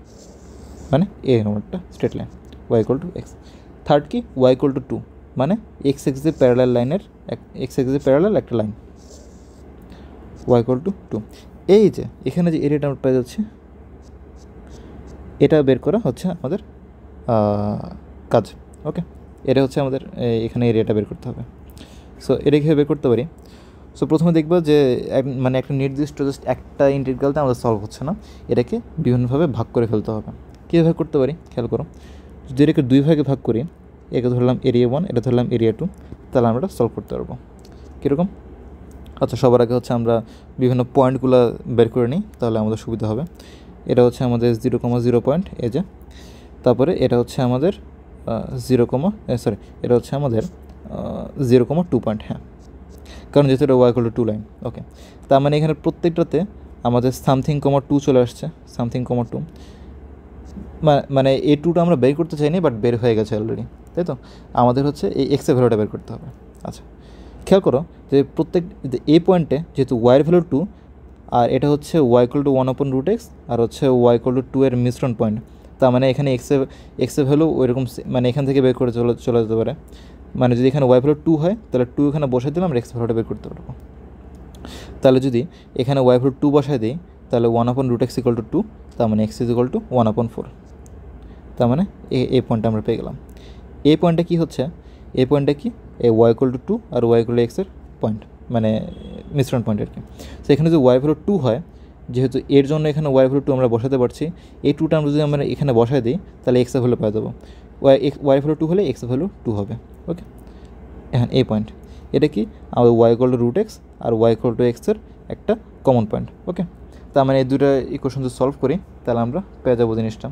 মানে এরকম একটা straight line y equal to x. Third কি ওয়াই ইকুয়াল টু 2, মানে এক্স এক্সের প্যারালাল লাইনের এক্স এক্সের প্যারালাল একটা লাইন ওয়াই ইকুয়াল টু 2। এই যে এখানে যে এরিয়াটা আমরা পেয়ে যাচ্ছি এটা বের করা হচ্ছে আমাদের কাজ। ওকে, এটা হচ্ছে আমাদের এখানে এরিয়াটা বের করতে হবে। সো এটা কীভাবে বের করতে পারি? সো প্রথমে দেখবো যে মানে একটা নির্দিষ্ট জাস্ট একটা ইন্টিগ্রালতে আমাদের সলভ হচ্ছে না, এটাকে বিভিন্নভাবে ভাগ করে ফেলতে হবে। কীভাবে করতে পারি খেয়াল করো। যদি এটাকে 2 ভাগে ভাগ করি, একে ধরলাম এরিয়া 1, এটা ধরলাম এরিয়া 2, তাহলে আমরা এটা সলভ করতে পারবো। কীরকম? আচ্ছা, সবার আগে হচ্ছে আমরা বিভিন্ন পয়েন্টগুলো বের করে নিই, তাহলে আমাদের সুবিধা হবে। এটা হচ্ছে আমাদের 0,0 পয়েন্ট, এই যে। তারপরে এটা হচ্ছে আমাদের এটা হচ্ছে আমাদের 0,2 পয়েন্ট, হ্যাঁ, কারণ যেহেতু এটা ওয়াই ইকুয়াল টু 2 লাইন। ওকে, তার মানে এখানে প্রত্যেকটাতে আমাদের সামথিং কমা 2 চলে আসছে, সামথিং কমা 2, মানে এই 2টা আমরা বের করতে চাইনি বাট বের হয়ে গেছে অলরেডি, তাই তো? আমাদের হচ্ছে এই এক্সের ভ্যালুটা বের করতে হবে। আচ্ছা, খেয়াল করো যে প্রত্যেক এই পয়েন্টে যেহেতু ওয়াইয়ের ভ্যালু 2 আর এটা হচ্ছে ওয়াই ইকুয়াল টু 1/√x আর হচ্ছে ওয়াই ইকুয়াল টু 2 এর মিশ্রণ পয়েন্ট, তার মানে এখানে এক্সের ভ্যালু ওইরকম মানে এখান থেকে বের করে চলে যেতে পারে। মানে যদি এখানে ওয়াই ভ্যালু 2 হয় তাহলে 2 এখানে বসাই দিলাম, আমরা এক্স ভ্যালুটা বের করতে পারবো। তাহলে যদি এখানে ওয়াই ভ্যালু 2 বসাই দিই তাহলে 1/√x ইকুয়াল টু 2, তার মানে এক্স ইজ ইকুয়াল টু 1/4, তার মানে এই পয়েন্টটা আমরা পেয়ে গেলাম। এই পয়েন্টটা কী হচ্ছে, এই পয়েন্টটা কি এই ওয়াই ইকুয়াল টু 2 আর ওয়াই ইকুয়াল টু এক্সের পয়েন্ট, মানে মিশ্রণ পয়েন্ট আর কি। তো এখানে যদি ওয়াই ভ্যালু 2 হয়, যেহেতু এর জন্য এখানে ওয়াই ভ্যালু 2 আমরা বসাতে পারছি, এই 2টা আমরা যদি আমরা এখানে বসাই দিই তাহলে এক্সের ভ্যালু পেয়ে দেবো। ওয়াই ভ্যালু 2 হলে এক্সের ভ্যালু 2 হবে। ওকে, এখন এই পয়েন্ট এটা কি আমাদের ওয়াই ইকুয়াল টু √x আর ওয়াই ইকুয়াল টু এক্সের একটা কমন পয়েন্ট। ওকে, তার মানে এই দুটো ইকুয়েশন যদি সলভ করি তাহলে আমরা পেয়ে যাবো জিনিসটা।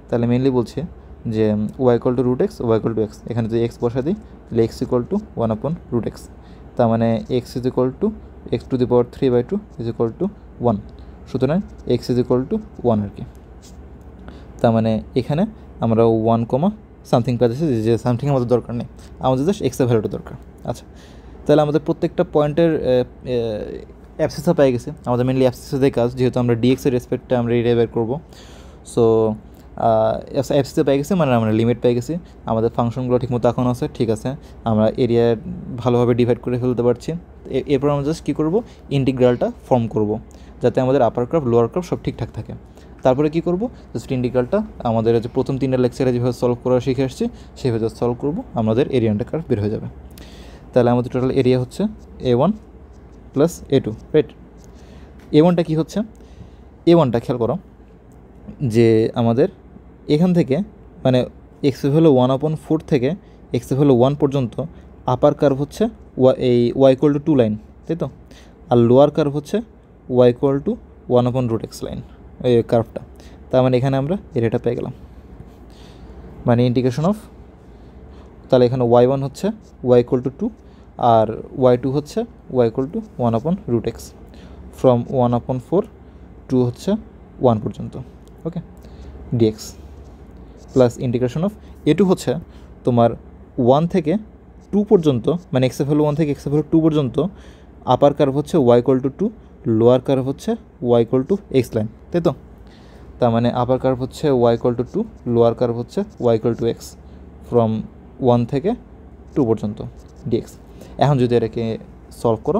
তাহলে মেনলি বলছে যে y equal to √x, y equal to x, এখানে যদি এক্স বসা দিই তাহলে এক্স ইকুয়াল টু 1/√x, তার মানে x is equal to x to the power 3/2 is equal two 1, সুতরাং এক্স ইজ ইকুয়াল টু 1 আর কি। তার মানে এখানে আমরা 1, সামথিং পাচ্ছে, যে সামথিং আমাদের দরকার নেই, আমাদের জাস্ট এক্সের ভ্যালুটা দরকার। আচ্ছা, তাহলে আমাদের প্রত্যেকটা পয়েন্টের অ্যাবসিসও পেয়ে গেছে। আমাদের মেনলি অ্যাবসিসের কাজ, যেহেতু আমরা ডিএক্সের রেসপেক্টে আমরা এরিয়া বের করবো। সো অ্যাবসিসে পেয়ে গেছি মানে আমরা লিমিট পেয়ে গেছি, আমাদের ফাংশনগুলো ঠিকমতো এখন আছে, ঠিক আছে, আমরা এরিয়া ভালোভাবে ডিভাইড করে ফেলতে পারছি। এরপর আমরা জাস্ট কী করবো, ইন্টিগ্রালটা ফর্ম করব, যাতে আমাদের আপার কার্ভ লোয়ার কার্ভ সব ঠিকঠাক থাকে। তারপরে কী করবো, জাস্ট ইন্টিগ্রালটা আমাদের যে প্রথম 3টা লেকচারে যেভাবে সলভ করা শিখে আসছি সেভাবে জাস্ট সলভ করবো, আমাদের এরিয়া আন্ডার কার্ভ বের হয়ে যাবে। তাহলে আমাদের টোটাল এরিয়া হচ্ছে A1 প্লাস A2, রাইট। A1টা কী হচ্ছে, A1টা খেয়াল করো যে আমাদের এখান থেকে মানে এক্স হলো 1/4 থেকে এক্স হলো 1 পর্যন্ত আপার কার্ভ হচ্ছে এই y=2 লাইন, তাই তো, আর লোয়ার কার্ভ হচ্ছে y=1/√x লাইন, এই কার্ভটা। তার মানে এখানে আমরা এরিয়াটা পেয়ে গেলাম, মানে ইন্টিগ্রেশন অফ, তাহলে এখানে y1 হচ্ছে y=2 আর y2 হচ্ছে y=1/√x ফ্রম 1/4 টু হচ্ছে 1 পর্যন্ত, ওকে, dx plus integration of A2 হচ্ছে তোমার 1 থেকে 2 পর্যন্ত, মানে এক্স ভ্যালু 1 থেকে এক্স ভ্যালু 2 পর্যন্ত আপার কার্ভ হচ্ছে y=2, লোয়ার কার্ভ হচ্ছে y=x লাইন, তাই তো। তার মানে আপার কার্ভ হচ্ছে y=2, লোয়ার কার্ভ হচ্ছে y=x ফ্রম 1 থেকে 2 পর্যন্ত dx। এখন যদি এটাকে সলভ করো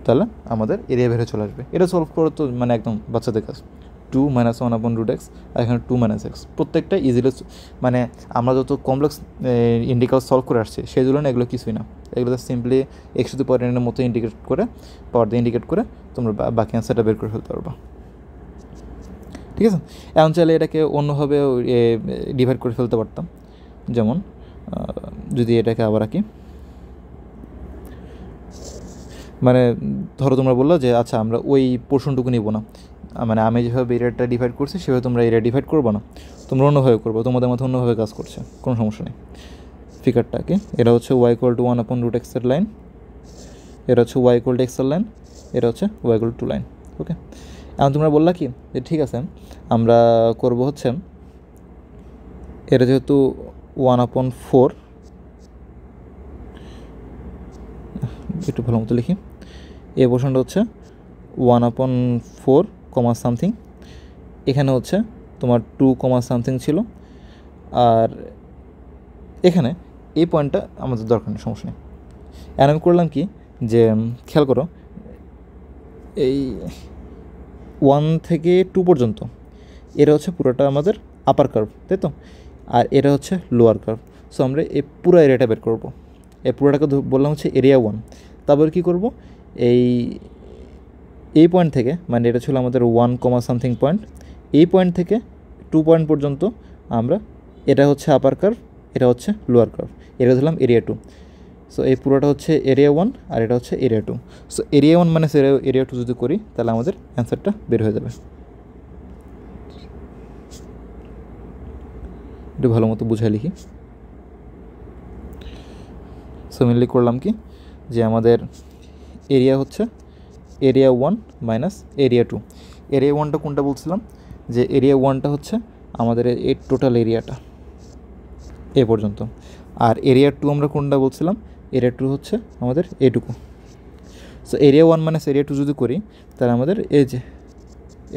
তাহলে আমাদের এরিয়া বের হয়ে চলে আসবে। এটা সলভ করো তো মানে একদম বাচ্চাদের কাজ, 2 - 1/√x আর এখানে 2 - x, প্রত্যেকটা ইজিলি, মানে আমরা যত কমপ্লেক্স ইন্টিগ্রাল সলভ করে আসছি সেই তুলনায় এগুলো কিছুই না, এগুলো সিম্পলি x⁴ মতো ইন্টিগ্রেট করে পাওয়ার দিয়ে ইন্ডিকেট করে তোমরা বাকি অ্যান্সারটা বের করে ফেলতে পারবা, ঠিক আছে। এখন চাইলে এটাকে অন্যভাবে ডিভাইড করে ফেলতে পারতাম, যেমন যদি এটাকে আবার আঁকি, মানে ধরো তোমরা বললো যে আচ্ছা আমরা ওই পোর্শনটুকু নিব না, মানে আমি যেভাবে এরিয়াটা ডিভাইড করছি সেভাবে তোমরা এরিয়া ডিভাইড করবো না, তোমরা অন্যভাবে করবো, তোমাদের মধ্যে অন্যভাবে কাজ করছে, কোনো সমস্যা নেই। ফিগারটাকে এটা হচ্ছে y=1/√x এর লাইন, এটা হচ্ছে y=x এর লাইন, এটা হচ্ছে y=2 লাইন, ওকে। এখন তোমরা বললা কি যে ঠিক আছে আমরা করব হচ্ছে এটা যেহেতু 1/4, একটু ভালো মতো লিখি, এই পোর্শনটা হচ্ছে 1/4 কমা সামথিং, এখানে হচ্ছে তোমার 2 কমা সামথিং ছিল, আর এখানে এই পয়েন্টটা আমাদের দরকার নেই, সমস্যা নেই। আর আমি করলাম কি যে খেয়াল করো এই 1 থেকে 2 পর্যন্ত এটা হচ্ছে পুরোটা আমাদের আপার কার্ভ, তাই তো, আর এটা হচ্ছে লোয়ার কার্ভ। সো আমরা এই পুরো এরিয়াটা বের করবো, এই পুরোটাকে বললাম হচ্ছে এরিয়া 1। তারপর কী করব, এই পয়েন্ট থেকে, মানে এটা ছিল আমাদের 1 কমা সামথিং পয়েন্ট, এই পয়েন্ট থেকে 2 পয়েন্ট পর্যন্ত আমরা, এটা হচ্ছে আপার কার্ভ, এটা হচ্ছে লোয়ার কার্ভ, এটা ধরলাম এরিয়া 2। সো এই পুরোটা হচ্ছে এরিয়া 1 আর এটা হচ্ছে এরিয়া 2। সো এরিয়া 1 মানে এরিয়া 2 যদি করি তাহলে আমাদের অ্যান্সারটা বের হয়ে যাবে। একটু ভালো মতো বুঝাই লিখি। সো মেনলি করলাম কি যে আমাদের এরিয়া হচ্ছে এরিয়া 1 মাইনাস এরিয়া 2। এরিয়া 1টা কোনটা বলছিলাম, যে এরিয়া 1টা হচ্ছে আমাদের এই টোটাল এরিয়াটা এ পর্যন্ত, আর এরিয়া 2 আমরা কোনটা বলছিলাম, এরিয়া 2 হচ্ছে আমাদের এটুকু। সো এরিয়া 1 মাইনাস এরিয়া 2 যদি করি তাহলে আমাদের এই যে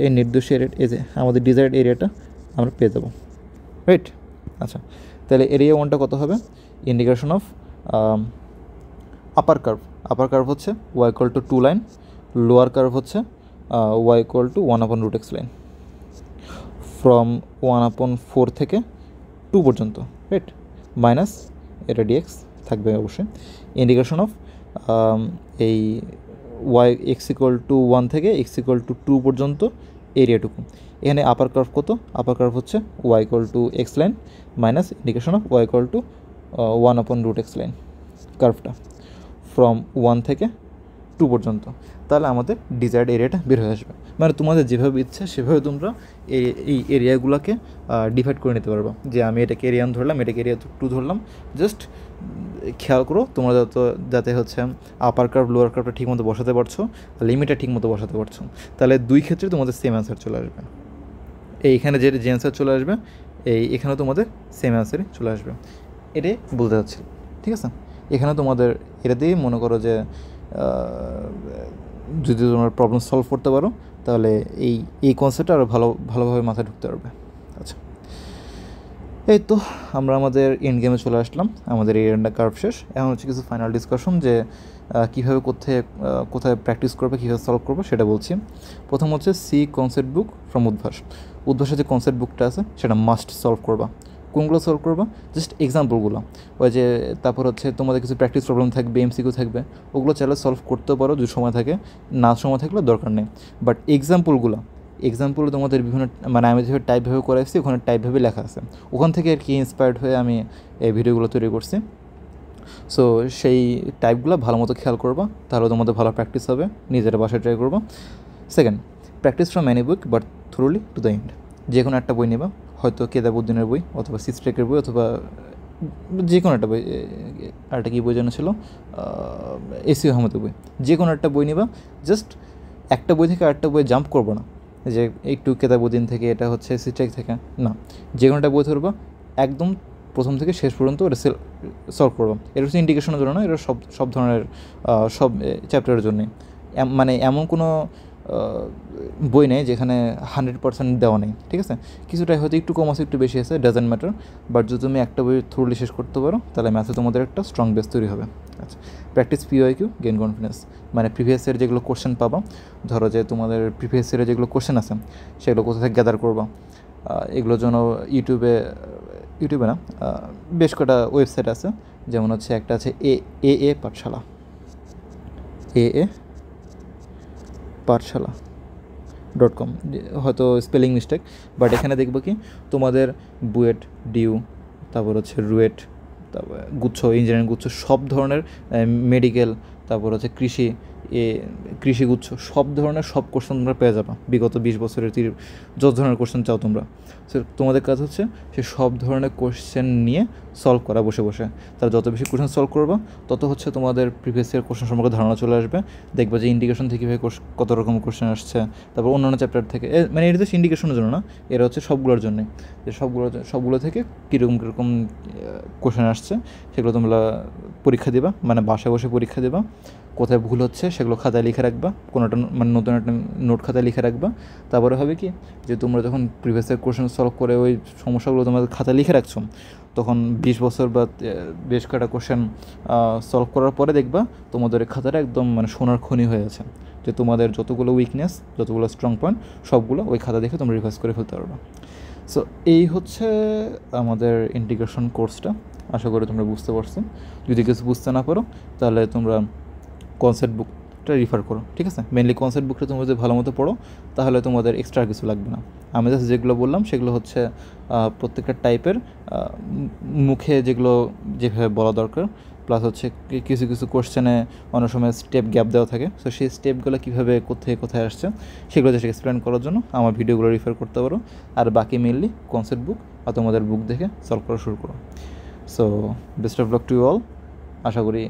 এই নির্দিষ্ট এরিয়া, এই যে আমাদের ডিজায়ার্ড এরিয়াটা আমরা পেয়ে যাবো, রাইট। আচ্ছা, তাহলে এরিয়া 1টা কত হবে, ইন্টিগ্রেশন অফ আপার কার্ভ হচ্ছে y=2 লাইন, লোয়ার কার্ভ হচ্ছে y=1/√x লাইন ফ্রম 1/4 থেকে 2 পর্যন্ত, রাইট, মাইনাস এটা dx থাকবে অবশ্যই, ইন্টিগ্রেশন অফ এই x=1 থেকে x=2 পর্যন্ত এরিয়াটুকু। এখানে আপার কার্ভ কত, আপার কার্ভ হচ্ছে y=x line minus integration of y=1/√x line কার্ভটা ফ্রম 1 থেকে 2 পর্যন্ত। তাহলে আমাদের ডিজায়ার্ড এরিয়াটা বের হয়ে আসবে। মানে তোমাদের যেভাবে ইচ্ছে সেভাবে তোমরা এই এরিয়াগুলোকে ডিভাইড করে নিতে পারবা, যে আমি এটাকে এরিয়া 1 ধরলাম, এটাকে এরিয়া 2 ধরলাম। জাস্ট খেয়াল করো তোমরা যাতে হচ্ছে আপার কার্ভ লোয়ার কার্ভটা ঠিক মতো বসাতে পারছো, লিমিটটা ঠিক মতো বসাতে পারছো, তাহলে দুই ক্ষেত্রে তোমাদের সেম অ্যান্সার চলে আসবে। এইখানে যে অ্যান্সার চলে আসবে এখানে তোমাদের সেম অ্যান্সারই চলে আসবে, এটাই বলতে চাচ্ছি, ঠিক আছে। এখানে তোমাদের এটা দিয়ে মনে করো যে যদি তোমরা প্রবলেম সলভ করতে পারো তাহলে এই কনসেপ্টটা আরও ভালোভাবে মাথায় ঢুকতে পারবে। আচ্ছা, এই তো আমরা আমাদের এন্ড গেমে চলে আসলাম, আমাদের এই এন্ডটা কার্ভ শেষ। এখন হচ্ছে কিছু ফাইনাল ডিসকাশন যে কীভাবে কোথায় প্র্যাকটিস করবে, কীভাবে সলভ করবে সেটা বলছি। প্রথম হচ্ছে সি কনসেপ্ট বুক ফ্রম উদ্ভাসের যে কনসেপ্ট বুকটা আছে সেটা মাস্ট সলভ করবা। কোনগুলো সলভ করবা? জাস্ট এক্সাম্পলগুলো, ওই যে তারপর হচ্ছে তোমাদের কিছু প্র্যাকটিস প্রবলেম থাকবে, এমসিকিউ থাকবে, ওগুলো চাইলে সলভ করতে পারো যদি সময় থাকে, না সময় থাকলে দরকার নেই। বাট এক্সাম্পল তোমাদের বিভিন্ন মানে আমি যেভাবে টাইপভাবে করে আসছি ওখানে টাইপভাবে লেখা আছে, ওখান থেকে আর কি ইন্সপায়ার্ড হয়ে আমি এই ভিডিওগুলো তৈরি করছি। সো সেই টাইপগুলো ভালো মতো খেয়াল করবা, তাহলে তোমাদের ভালো প্র্যাকটিস হবে, নিজেরা বাসায় ট্রাই করবা। Second, practice from any book but thoroughly to the end. যে কোনো একটা বই নেবা, হয়তো কেতাবুদ্দিনের বই অথবা সিস্ট্রেকের বই অথবা যে কোনো একটা বই, আরেকটা কী বই জানা ছিল, এসি আহমেদের বই, যে কোনো একটা বই নেবা। জাস্ট একটা বই থেকে আরেকটা বই জাম্প করবো না যে একটু কেতাবুদ্দিন থেকে এটা হচ্ছে সিস্ট্রেক থেকে, না, যে কোনো একটা বই ধরবা, একদম প্রথম থেকে শেষ পর্যন্ত এটা সলভ করবো। এটা হচ্ছে ইন্ডিকেশনের জন্য না, এটা সব ধরনের সব চ্যাপ্টারের জন্যে। মানে এমন কোনো বই নেই যেখানে 100% দেওয়া নেই, ঠিক আছে। কিছুটাই হয়তো একটু কম আছে, একটু বেশি আছে, ডাজেন্ট ম্যাটার। বাট যদি তুমি একটা বই থ্রুলি শেষ করতে পারো তাহলে ম্যাথে তোমাদের একটা স্ট্রং বেস তৈরি হবে। আচ্ছা, প্র্যাকটিস PYQ গেইন কনফিডেন্স, মানে প্রিভিয়াস ইয়ার যেগুলো কোশ্চেন পাবা, ধরো যে তোমাদের প্রিভিয়াস ইয়ারে যেগুলো কোশ্চেন আছে সেগুলো কোথা থেকে গ্যাদার করবা। এগুলোর জন্য ইউটিউবে না, বেশ কটা ওয়েবসাইট আছে, যেমন হচ্ছে একটা আছে এ পাঠশালা, পাঠশালা.com, হয়তো স্পেলিং মিস্টেক, বাট এখানে দেখবো কি তোমাদের বুয়েট, ডিউ, তারপর হচ্ছে রুয়েট, তারপর গুচ্ছ, ইঞ্জিনিয়ারিং গুচ্ছ, সব ধরনের মেডিকেল, তারপর হচ্ছে কৃষিগুচ্ছ, সব ধরনের সব কোশ্চেন তোমরা পেয়ে যাবা বিগত 20 বছরের যত ধরনের কোশ্চেন চাও তোমরা। সো তোমাদের কাজ হচ্ছে সে সব ধরনের কোশ্চেন নিয়ে সলভ করা বসে বসে। তার যত বেশি কোশ্চেন সলভ করবা তত হচ্ছে তোমাদের প্রিভিয়াস ইয়ার কোশ্চেন সম্পর্কে ধারণা চলে আসবে। দেখবা যে ইন্ডিকেশন থেকে কীভাবে কত রকম কোশ্চেন আসছে, তারপর অন্যান্য চ্যাপ্টার থেকে, মানে এটা তো ইন্ডিকেশনের জন্য না, এরা হচ্ছে সবগুলোর জন্যে, যে সবগুলো থেকে কীরকম কোশ্চেন আসছে সেগুলো তোমরা পরীক্ষা দিবা, মানে বাসায় বসে পরীক্ষা দিবা। কোথায় ভুল হচ্ছে সেগুলো খাতায় লিখে রাখবা, কোনোটা মানে নতুন একটা নোট খাতায় লিখে রাখবা। তারপরে হবে কি যে তোমরা যখন প্রিভিয়াস ইয়ার কোশ্চেন সলভ করে ওই সমস্যাগুলো তোমাদের খাতায় লিখে রাখছো, তখন 20 বছর বা বেশ কয়েকটা কোশ্চেন সলভ করার পরে দেখবা তোমাদের খাতাটা একদম মানে সোনার খনি হয়ে আছে, যে তোমাদের যতগুলো উইকনেস, যতগুলো স্ট্রং পয়েন্ট সবগুলো ওই খাতা দেখে তোমরা রিভাইজ করে ফেলতে পারবা। সো এই হচ্ছে আমাদের ইন্টিগ্রেশন কোর্সটা, আশা করি তোমরা বুঝতে পারছো। যদি কিছু বুঝতে না পারো তাহলে তোমরা কনসেপ্ট বুকটা রিফার করো, ঠিক আছে। মেনলি কনসেপ্ট বুকটা তোমরা যদি ভালো মতো পড়ো তাহলে তোমাদের এক্সট্রা কিছু লাগবে না। আমি জাস্ট যেগুলো বললাম সেগুলো হচ্ছে প্রত্যেকটা টাইপের মুখে যেভাবে বলা দরকার, প্লাস হচ্ছে কিছু কোশ্চেনে অনেক সময় স্টেপ গ্যাপ দেওয়া থাকে, সো সেই স্টেপগুলো কীভাবে কোথায় আসছে সেগুলো জাস্ট এক্সপ্লেন করার জন্য আমার ভিডিওগুলো রিফার করতে পারো। আর বাকি মেনলি কনসেপ্ট বুক আর তোমাদের বুক দেখে সলভ করা শুরু করো। So best of luck to you all. আশা করি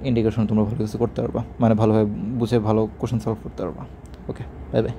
ইন্ডিকেশন তোমরা ভালো কিছু করতে পারবা, মানে ভালোভাবে বুঝে ভালো কোশ্চেন সলভ করতে পারবা। ওকে, বাই বাই।